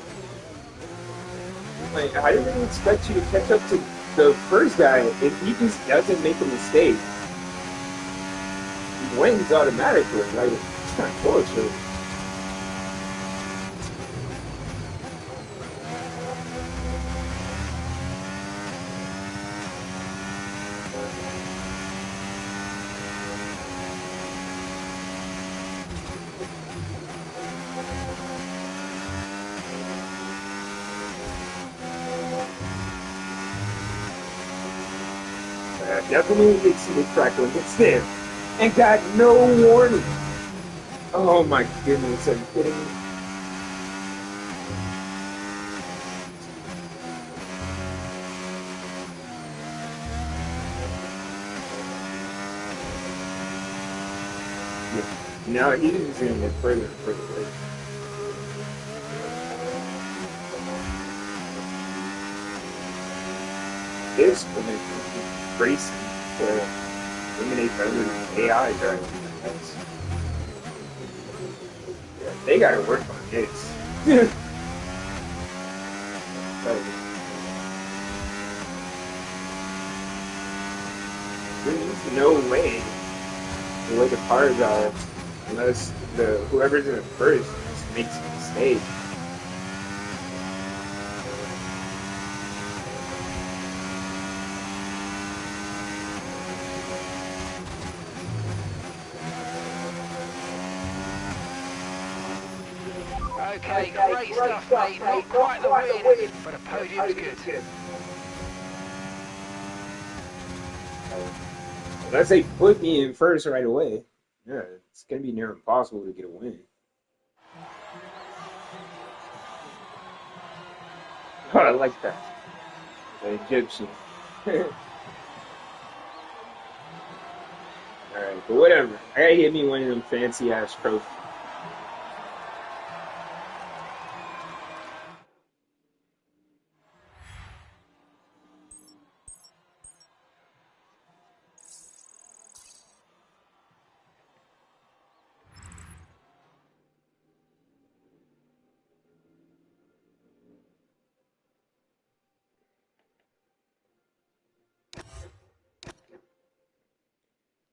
Like, I didn't expect you to catch up to the first guy if he just doesn't make a mistake. He wins automatically. Like, it's kind of bullshit. Definitely exceeded track limits there. And got no warning. Oh my goodness, are you kidding me? Yeah. Now he's just gonna get further and further away. This will make racing to eliminate other AI driving. Yeah, they gotta work on this. There's no way the way the cars are, unless whoever's in it first just makes a mistake. Okay, great stuff, mate. Not quite the win, but a podium's good. Unless they put me in first right away, yeah, it's gonna be near impossible to get a win. Oh, I like that. The Egyptian. Alright, but whatever. I gotta get me one of them fancy ass trophies.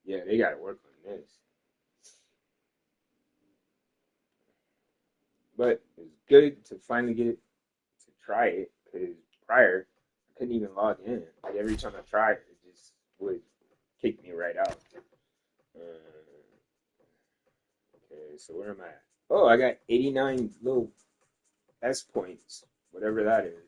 Yeah, they gotta work on this. But it's good to finally get it to try it, because prior I couldn't even log in. Like every time I tried, it just would kick me right out. Okay, so where am I at? Oh, I got 89 little S points, whatever that is.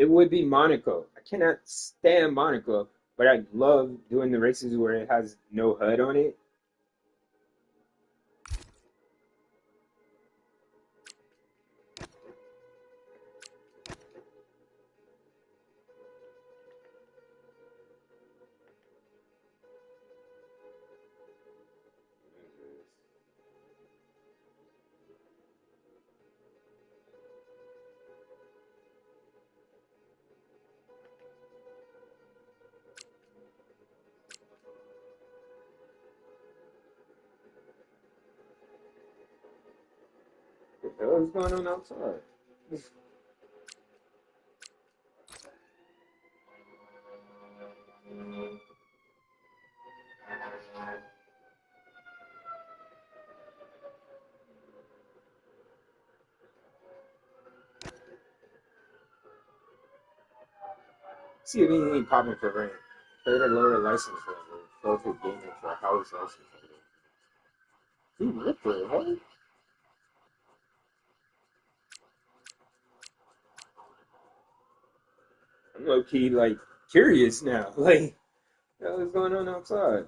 it would be Monaco. I cannot stand Monaco, but I love doing the races where it has no HUD on it. What the hell is going on outside? See if anything popping for rain. Play at a lower license level. Filter gaming for a house license level. Dude, what the hell? I'm low key like curious now. Like, what the hell is going on outside?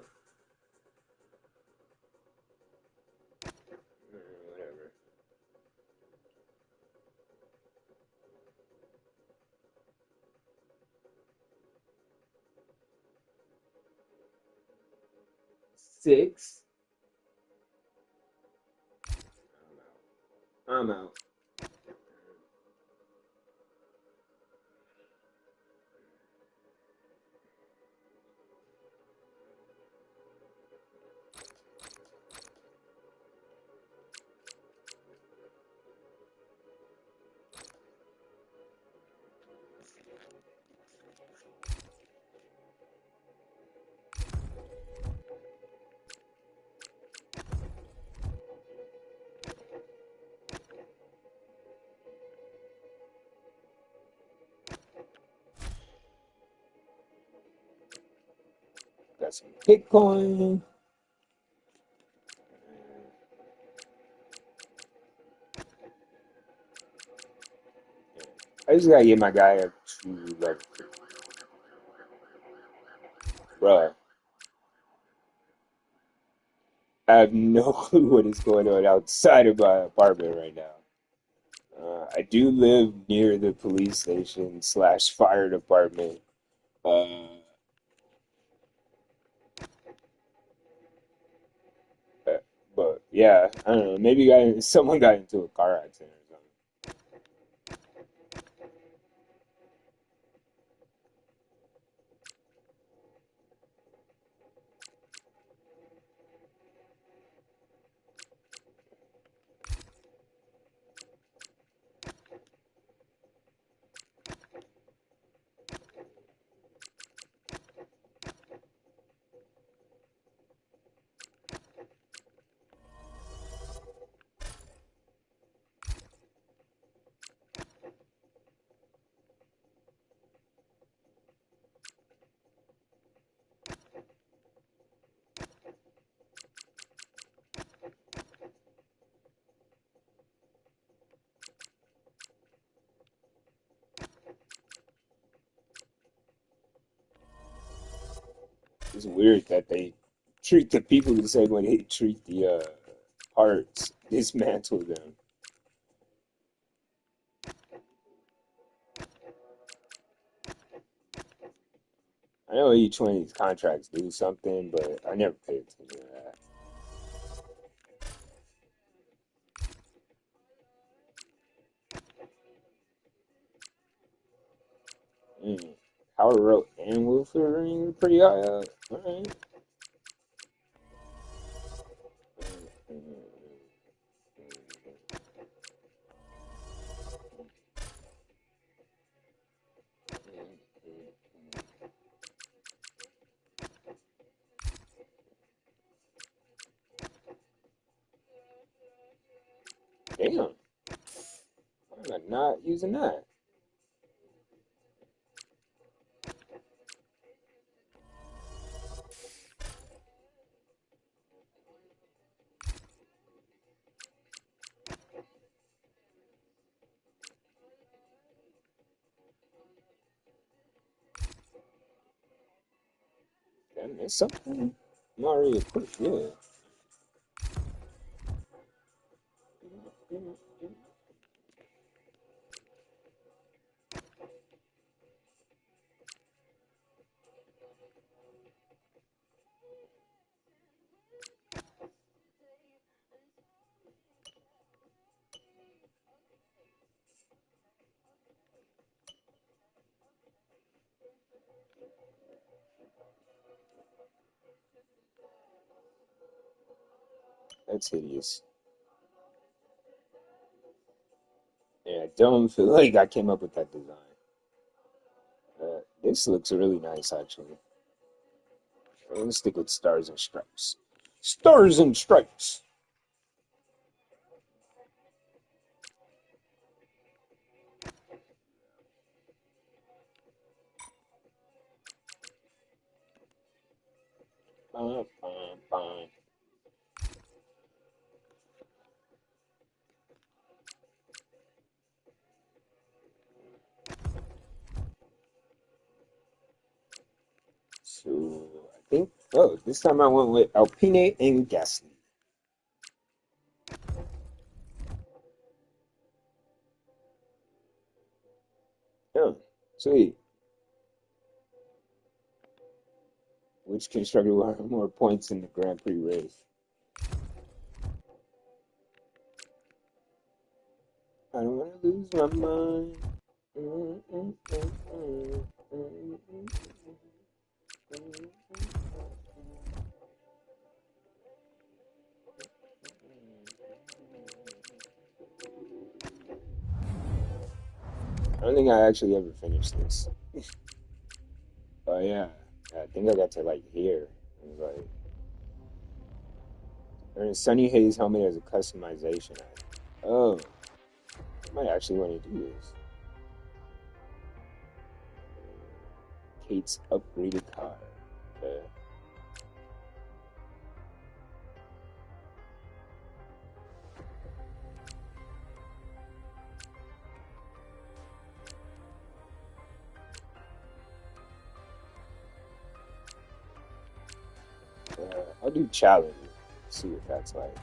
Whatever. Six. I'm out. Got some Bitcoin. I just gotta get my guy up to like, bruh. I have no clue what is going on outside of my apartment right now. I do live near the police station slash fire department. Uh, but yeah, I don't know. Maybe someone got into a car accident or something. It's weird that they treat the people the same way they treat the parts, dismantle them. I know each one of these contracts do something, but I never pay attention to that. Mm. Power Rope and Wolverine are pretty high up. Alright. Damn. I'm not using that. And it's something I'm already equipped with. That's hideous. Yeah, I don't feel like I came up with that design. This looks really nice, actually. I'm gonna stick with stars and stripes. Stars and stripes! Bum, bum, bum. So, I think, oh, this time I went with Alpine and Gasly. Oh, sweet. Which constructor will have more points in the Grand Prix race? I don't want to lose my mind. I don't think I actually ever finished this. Oh yeah, I think I got to like here. It was like, and Sunny Hayes helmet as a customization. Oh, I might actually want to do this. Kate's upgraded car. Okay. I'll do challenge. See what that's like.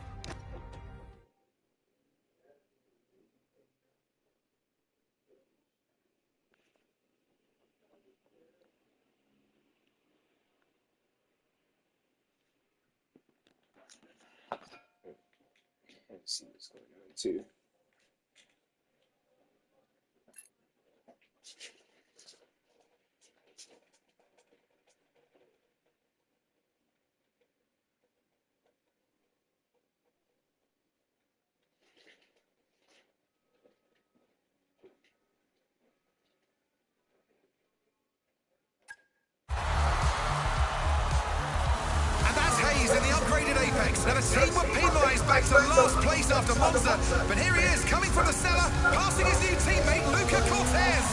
Let's see what's going on too. And that's Hayes in the upgraded Apex. Now the team were penalised back to last place after Monza, but here he is coming from the cellar, passing his new teammate Luca Cortez.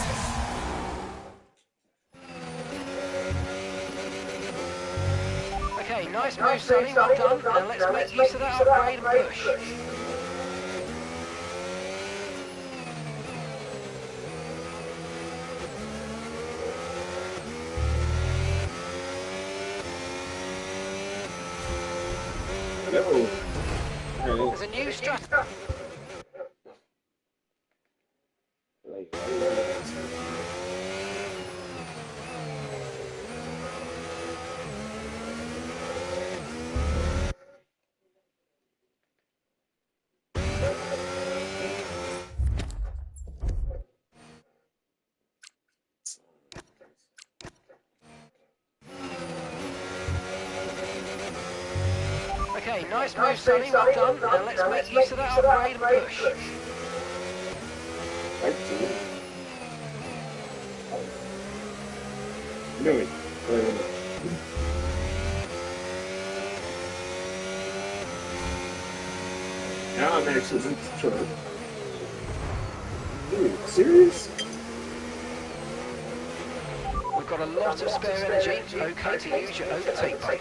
Okay, nice move, Sonny, well done. Now let's make use of that upgrade and push. There's a new strategy. Okay, nice move, Sonny, well done. Now let's make use of that upgrade and push. Do it. Now I'm actually in control. Dude, serious? We've got a lot of spare energy. Okay to use your overtake button.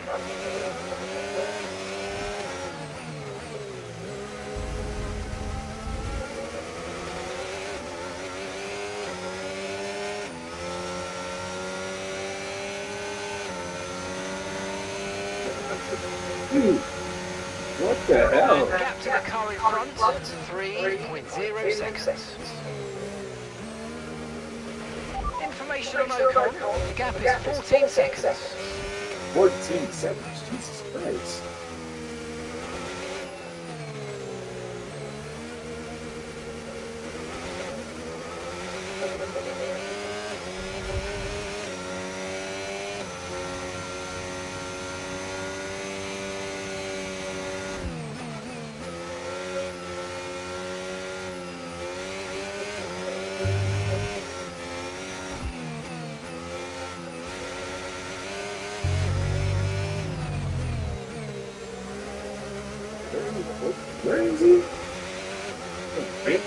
What the hell? Gap to the car in front, 3.0 seconds. Information on Ocon, the gap is 14 seconds. 14 seconds, Jesus Christ. Where is he? Wait.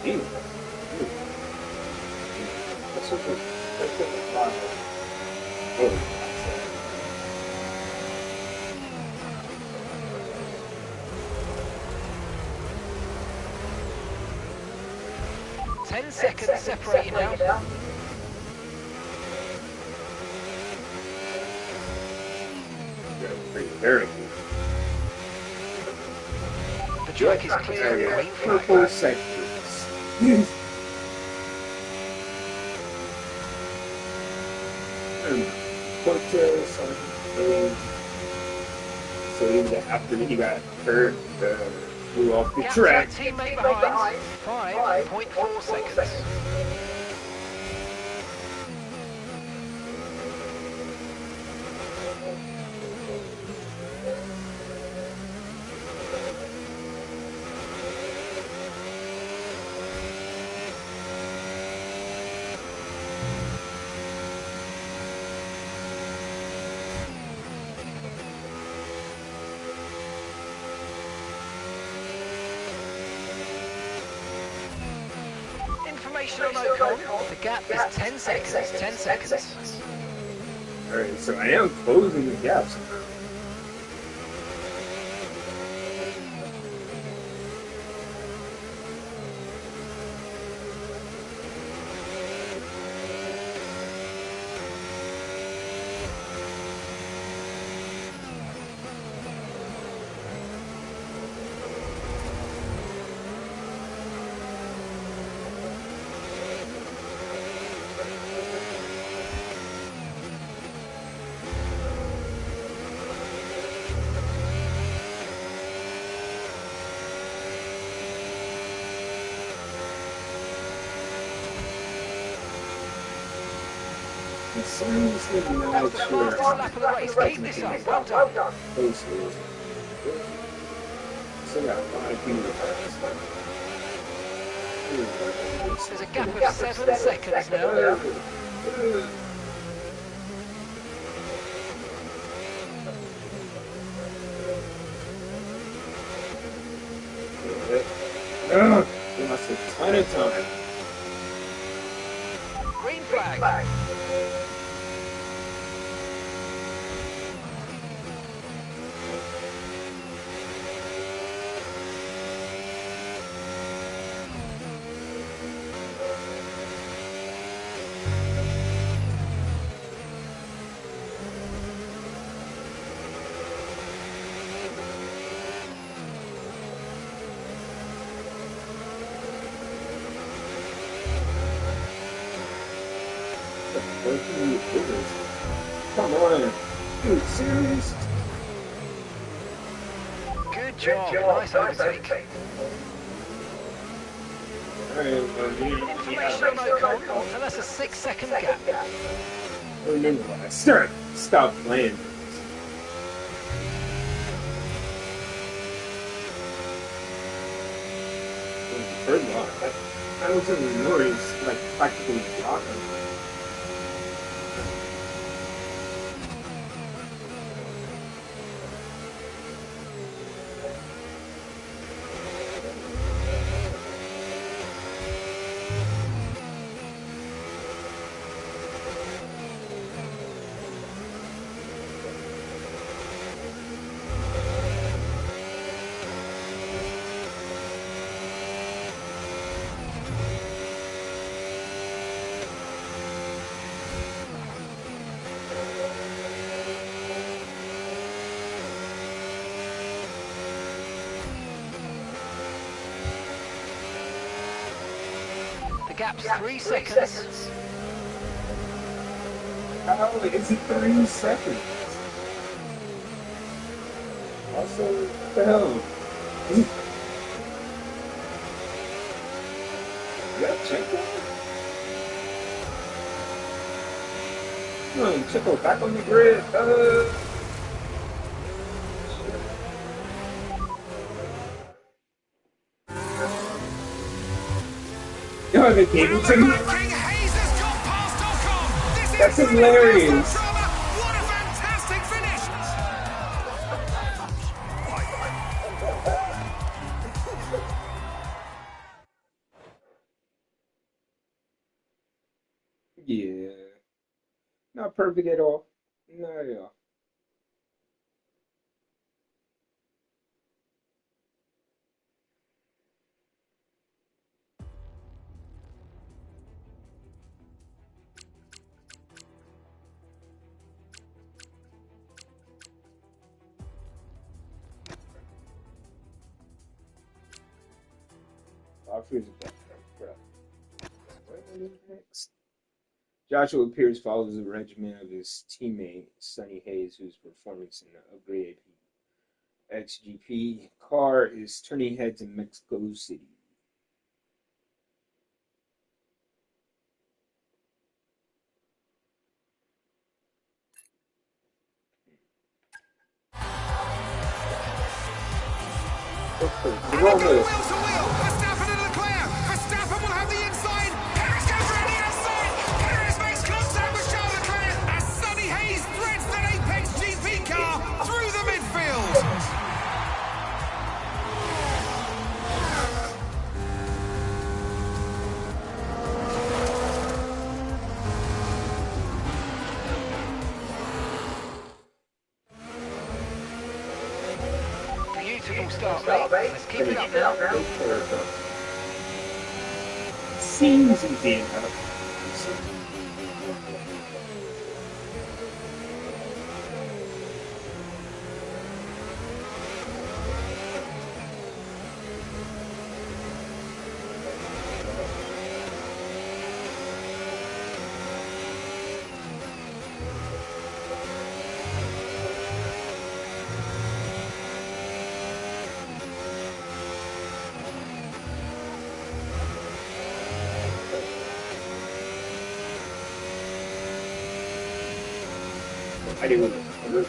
Damn. That's okay. That's okay. Oh. 10 seconds separate you now. Very good. The track is clear of green flag. Purple sectors. Cortez, so even after he got hurt, flew off the track. Teammate behind, 5.4 seconds. Information on Ocon, the gap is 10 seconds, 10 seconds. Alright, so I am closing the gaps. Seriously not sure. Lap of the race. Keep this up. Well done. Closely. Still got a lot of people. There's a gap of 7 seconds now. We lost a ton of time. Green flag. Come on. Dude, serious? Good job. Nice overtake. Information on Ocon, and that's a 6-second gap. Remember when I stop playing. Third block. I was in the noise, like practically blocking. gap's 3 seconds. How is it 3 seconds? Also, what the hell? You got Checo? Checo back on the grid. Yo, the cable to me. That's hilarious. What a fantastic finish! Yeah. Not perfect at all. Not at all. Next. Joshua Pierce follows the regimen of his teammate Sonny Hayes, whose performance in the upgraded XGP car is turning heads in Mexico City. Wheel to wheel, Verstappen and Leclerc. Verstappen will have the inside. Perez goes around the outside. Perez makes contact with Charles Leclerc as Sonny Hayes threads that Apex GP car through the midfield. Beautiful start, mate. Let's keep it up now. Seems easy enough. I didn't really.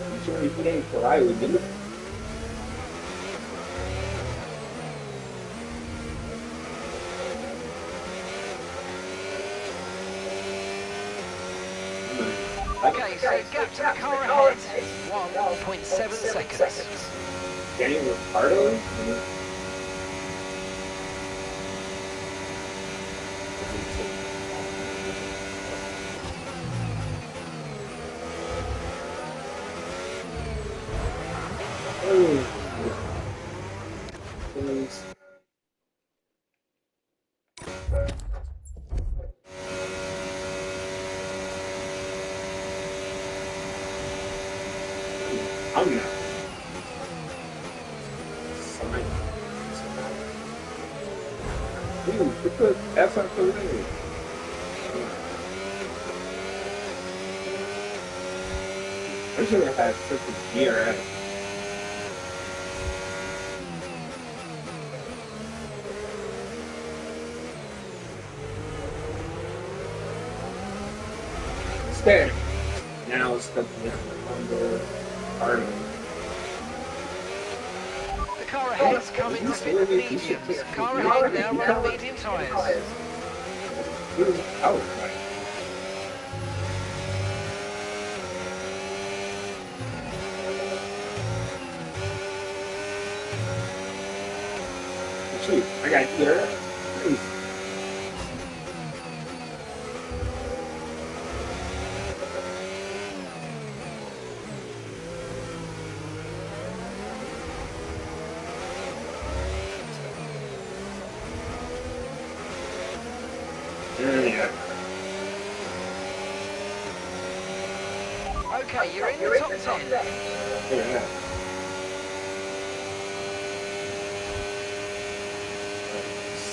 I'm sure if he ain't fly with me. Okay, so gap to the car ahead, 1.7 seconds. Daniel Ricciardo? I'm not. Dude, put F125. I should have had such a DRS. Instead, now it's stuck on the car. The car ahead's coming to fit the mediums. Car ahead now running medium tyres. He was out, right? Sweet, I got here. Please. Yeah. Okay, you're in the top 10. Yeah.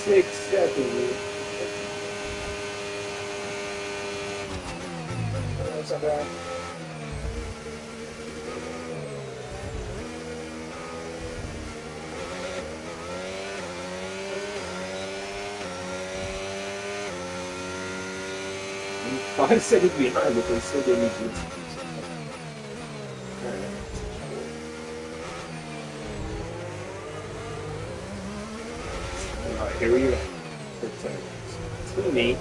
6 seconds. That's not bad. I'm 5 seconds behind, but they still gave me good speed. Alright, here we go. Teammate.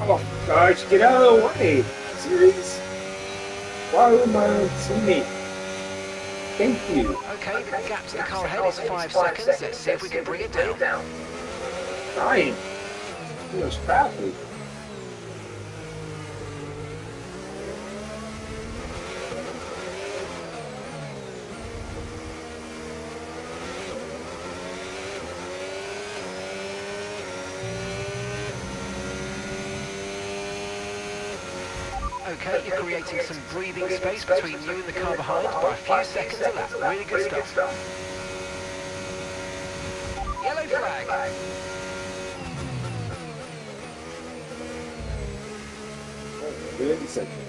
Oh gosh, get out of the way! Serious? Why would my teammate? Thank you. Okay, the gap to the car ahead is 5 seconds. Let's see if we can bring it down. Trying. It was traffic. Okay, you're creating some breathing space between you and the car behind by a few seconds a lap. Really good stuff. Yellow flag. Good second.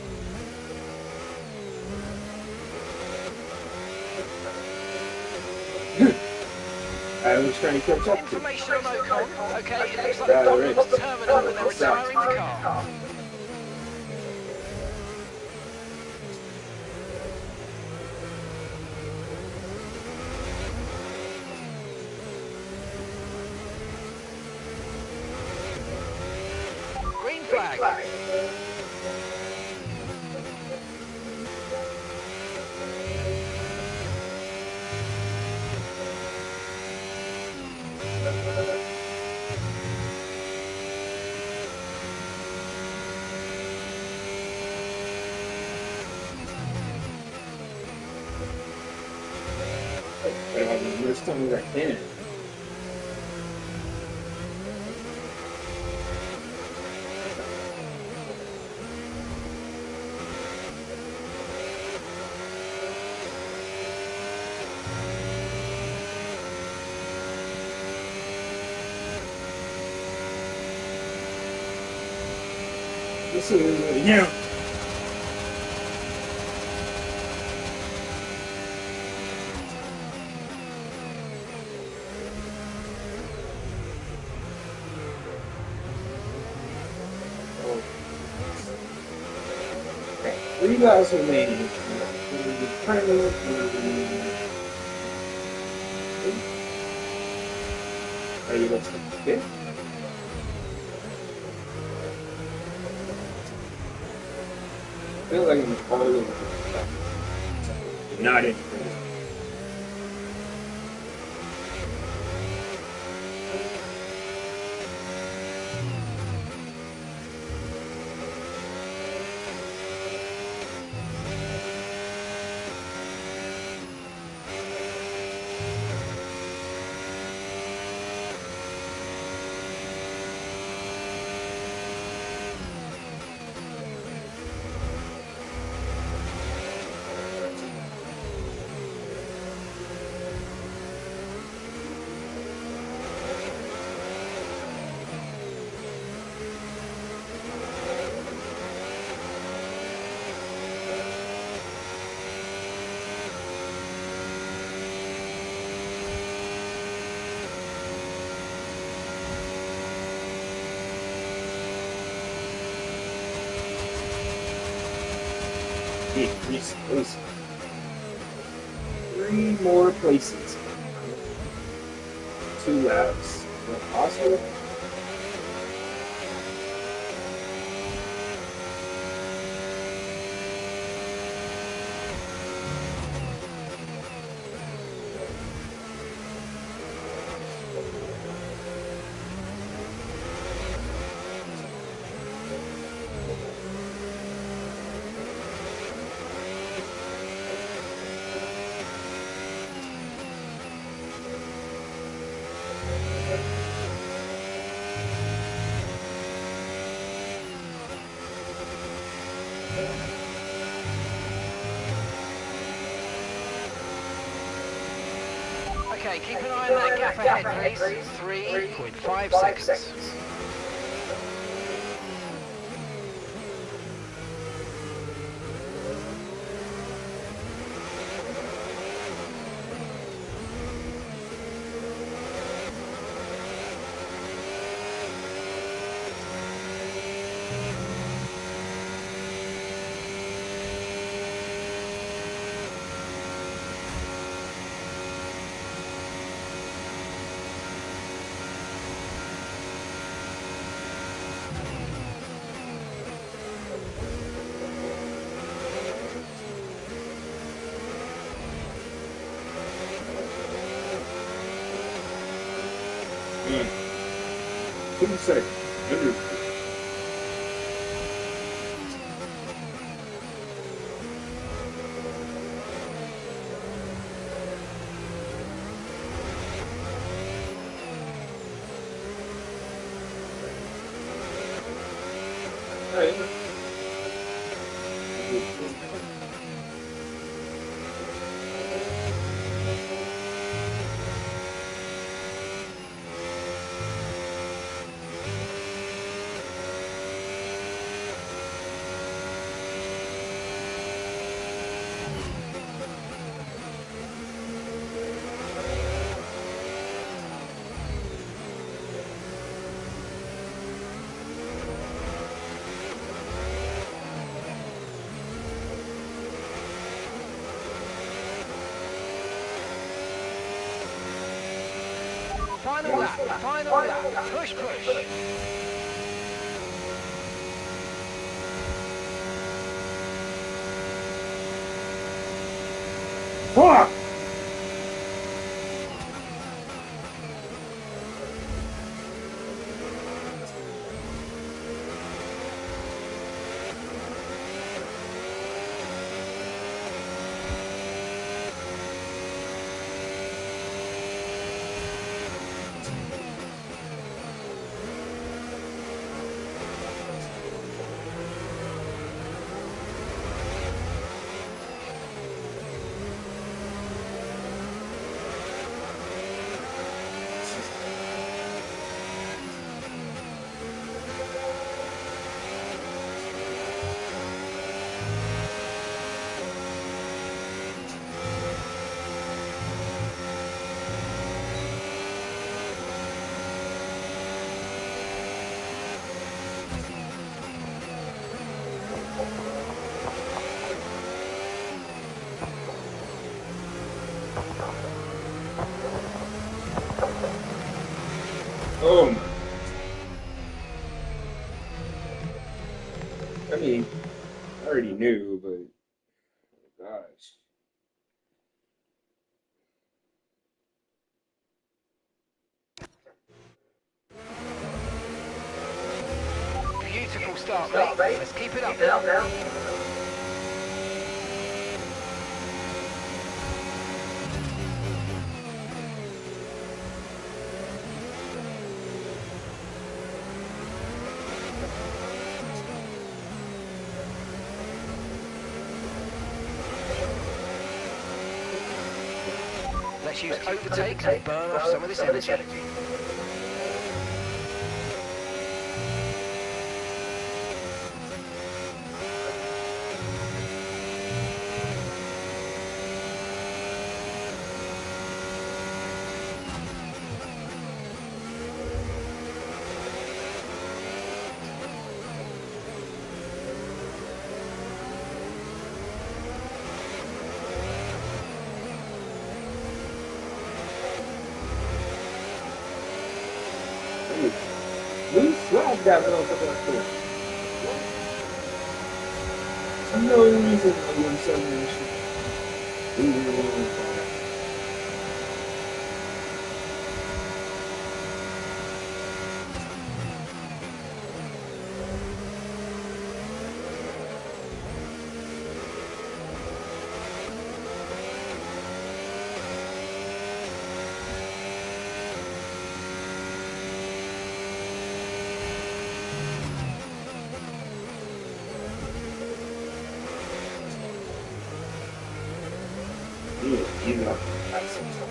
I was trying to catch up. Information on Ocon. Okay, it looks like the Donald's terminal and they're retiring the car. Green flag. There's something that can. This is you. Okay, 3 laps remaining. Are you going to fit? I feel like I'm falling. Not in. Increase places. 3 more places. 2 laps. If possible. Okay, keep an eye on that gap ahead, please. 3.5 seconds. Couldn't say. Under. Final lap, final lap. Push, push. Fuck! Oh my. I mean, I already knew, but gosh. Beautiful start, mate. Let's keep it up now. Let's use overtake and burn off some of this energy. Loose slide that motherfucker up there. There's no reason I wouldn't sell this shit. Ooh. Even up at some time.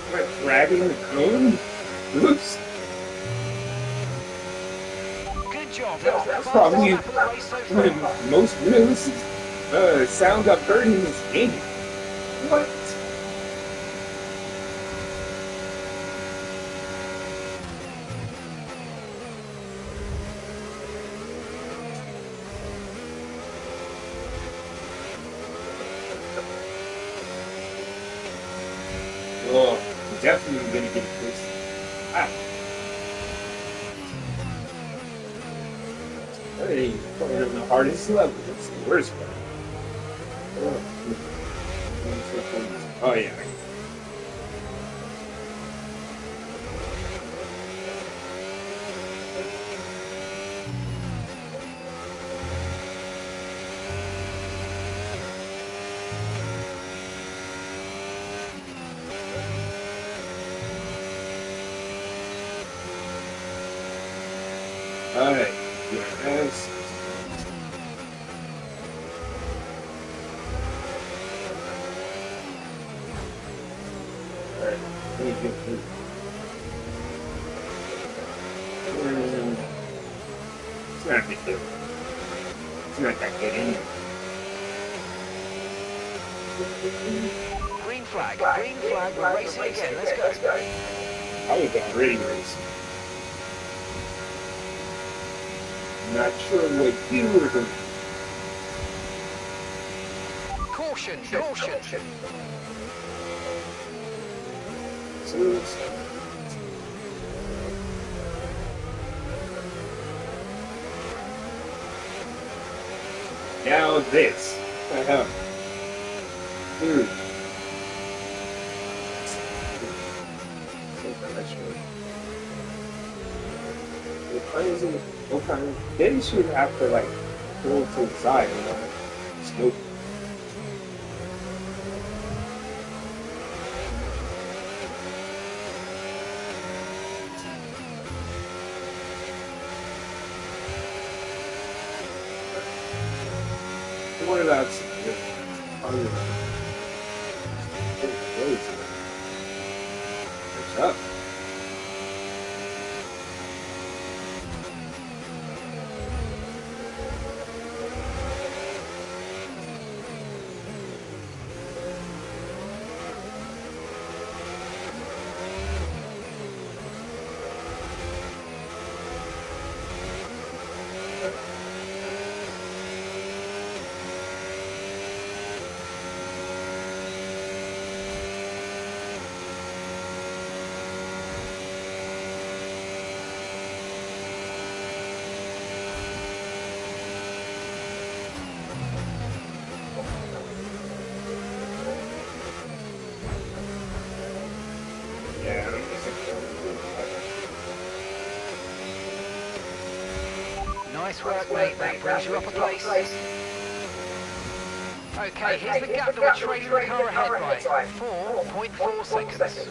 Am I dragging the cone? Oops. Good job. That's probably one of the most realistic sound I've heard in this game. What? Oh, I'm definitely gonna get this. Ah. That ain't playing on the hardest level. That's the worst part. Oh yeah. Alright. Yes. Alright. Let me get this. It's not a big deal. It's not that good anyway. Green flag, we're racing again, let's go. I was already racing. Not sure what you were doing. Caution. Now this. Dude. They should have to like pull to the side and scope. What about what's up? Nice work, mate. That brings you up a place. Okay, here's the gap that we're trailing the car ahead by. 4.4 seconds.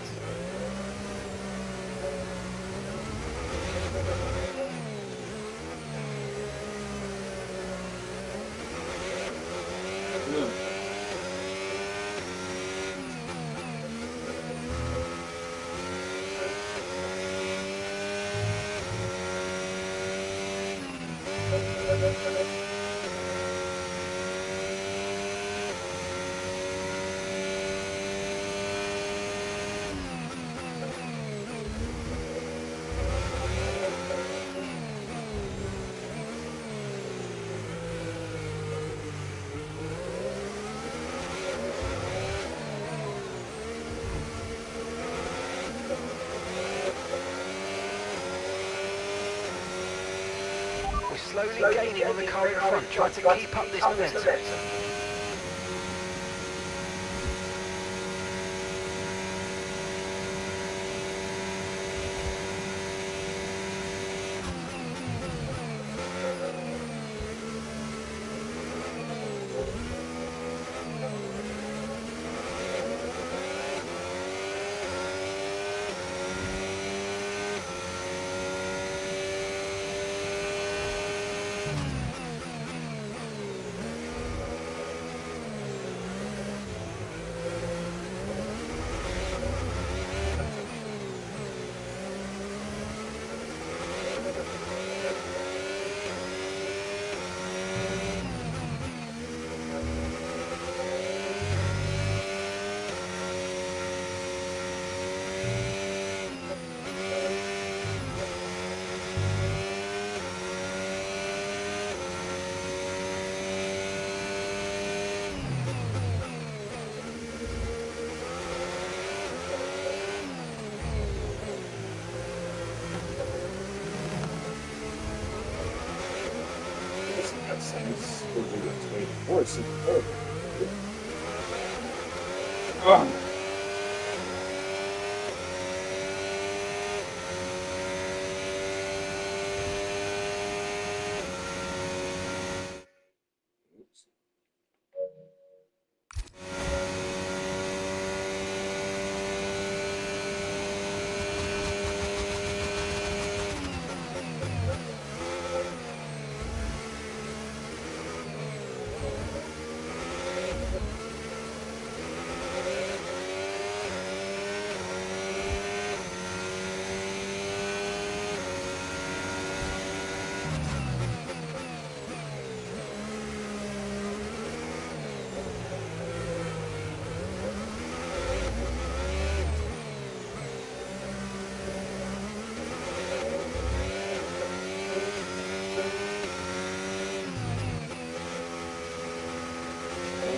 slowly gaining on the car in front. Try to keep up this momentum.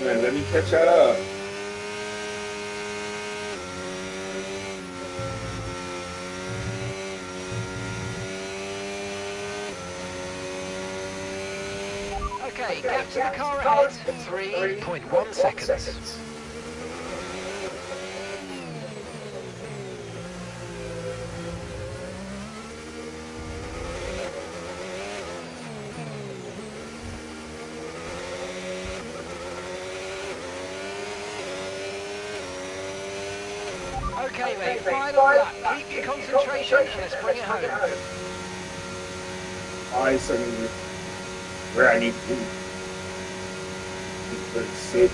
Man, let me catch that up. Okay, gap to the car ahead, 3.1 seconds. Okay, mate, final lap. Keep your concentration. Let's bring it home. I suddenly where I need to be. 36.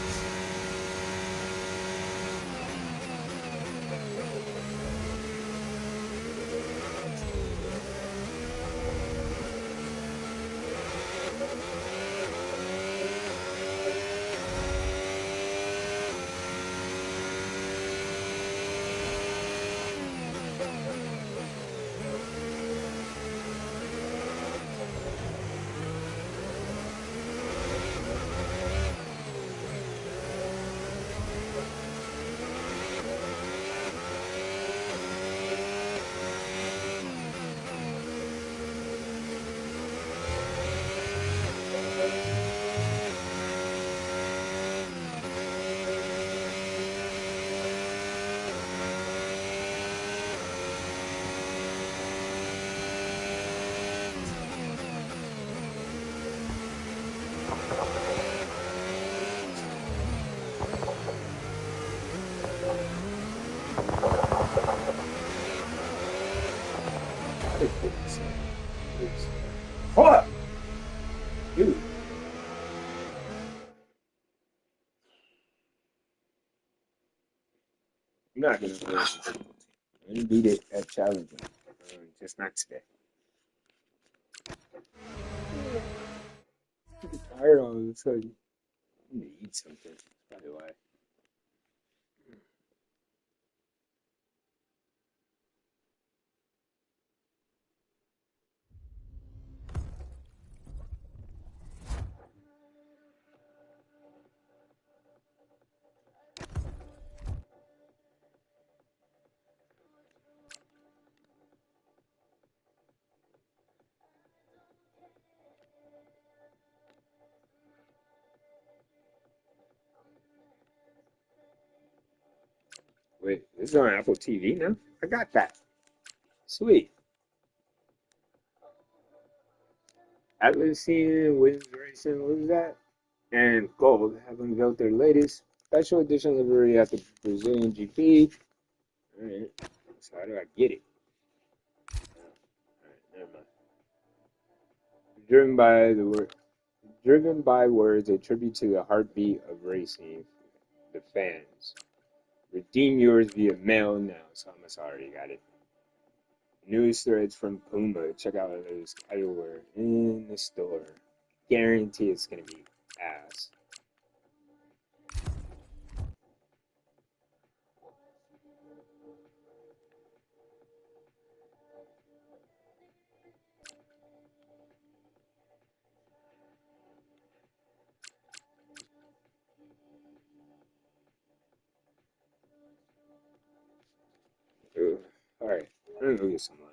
Fuck! Dude. I'm not gonna lose. I didn't beat it at challenging. Just not today. I'm tired all of a sudden. I need to eat something. That's probably why. Wait, this is on Apple TV now? I got that. Sweet. Atlas Wins Racing, what was that? And Gold have unveiled their latest special edition livery at the Brazilian GP. Alright, so how do I get it? Alright, never mind. Driven by words, a tribute to the heartbeat of racing, the fans. Redeem yours via mail now. So I'm sorry, got it. Newest threads from Puma. Check out those everywhere in the store. Guarantee it's gonna be ass. Alright, I'm gonna go get some lunch.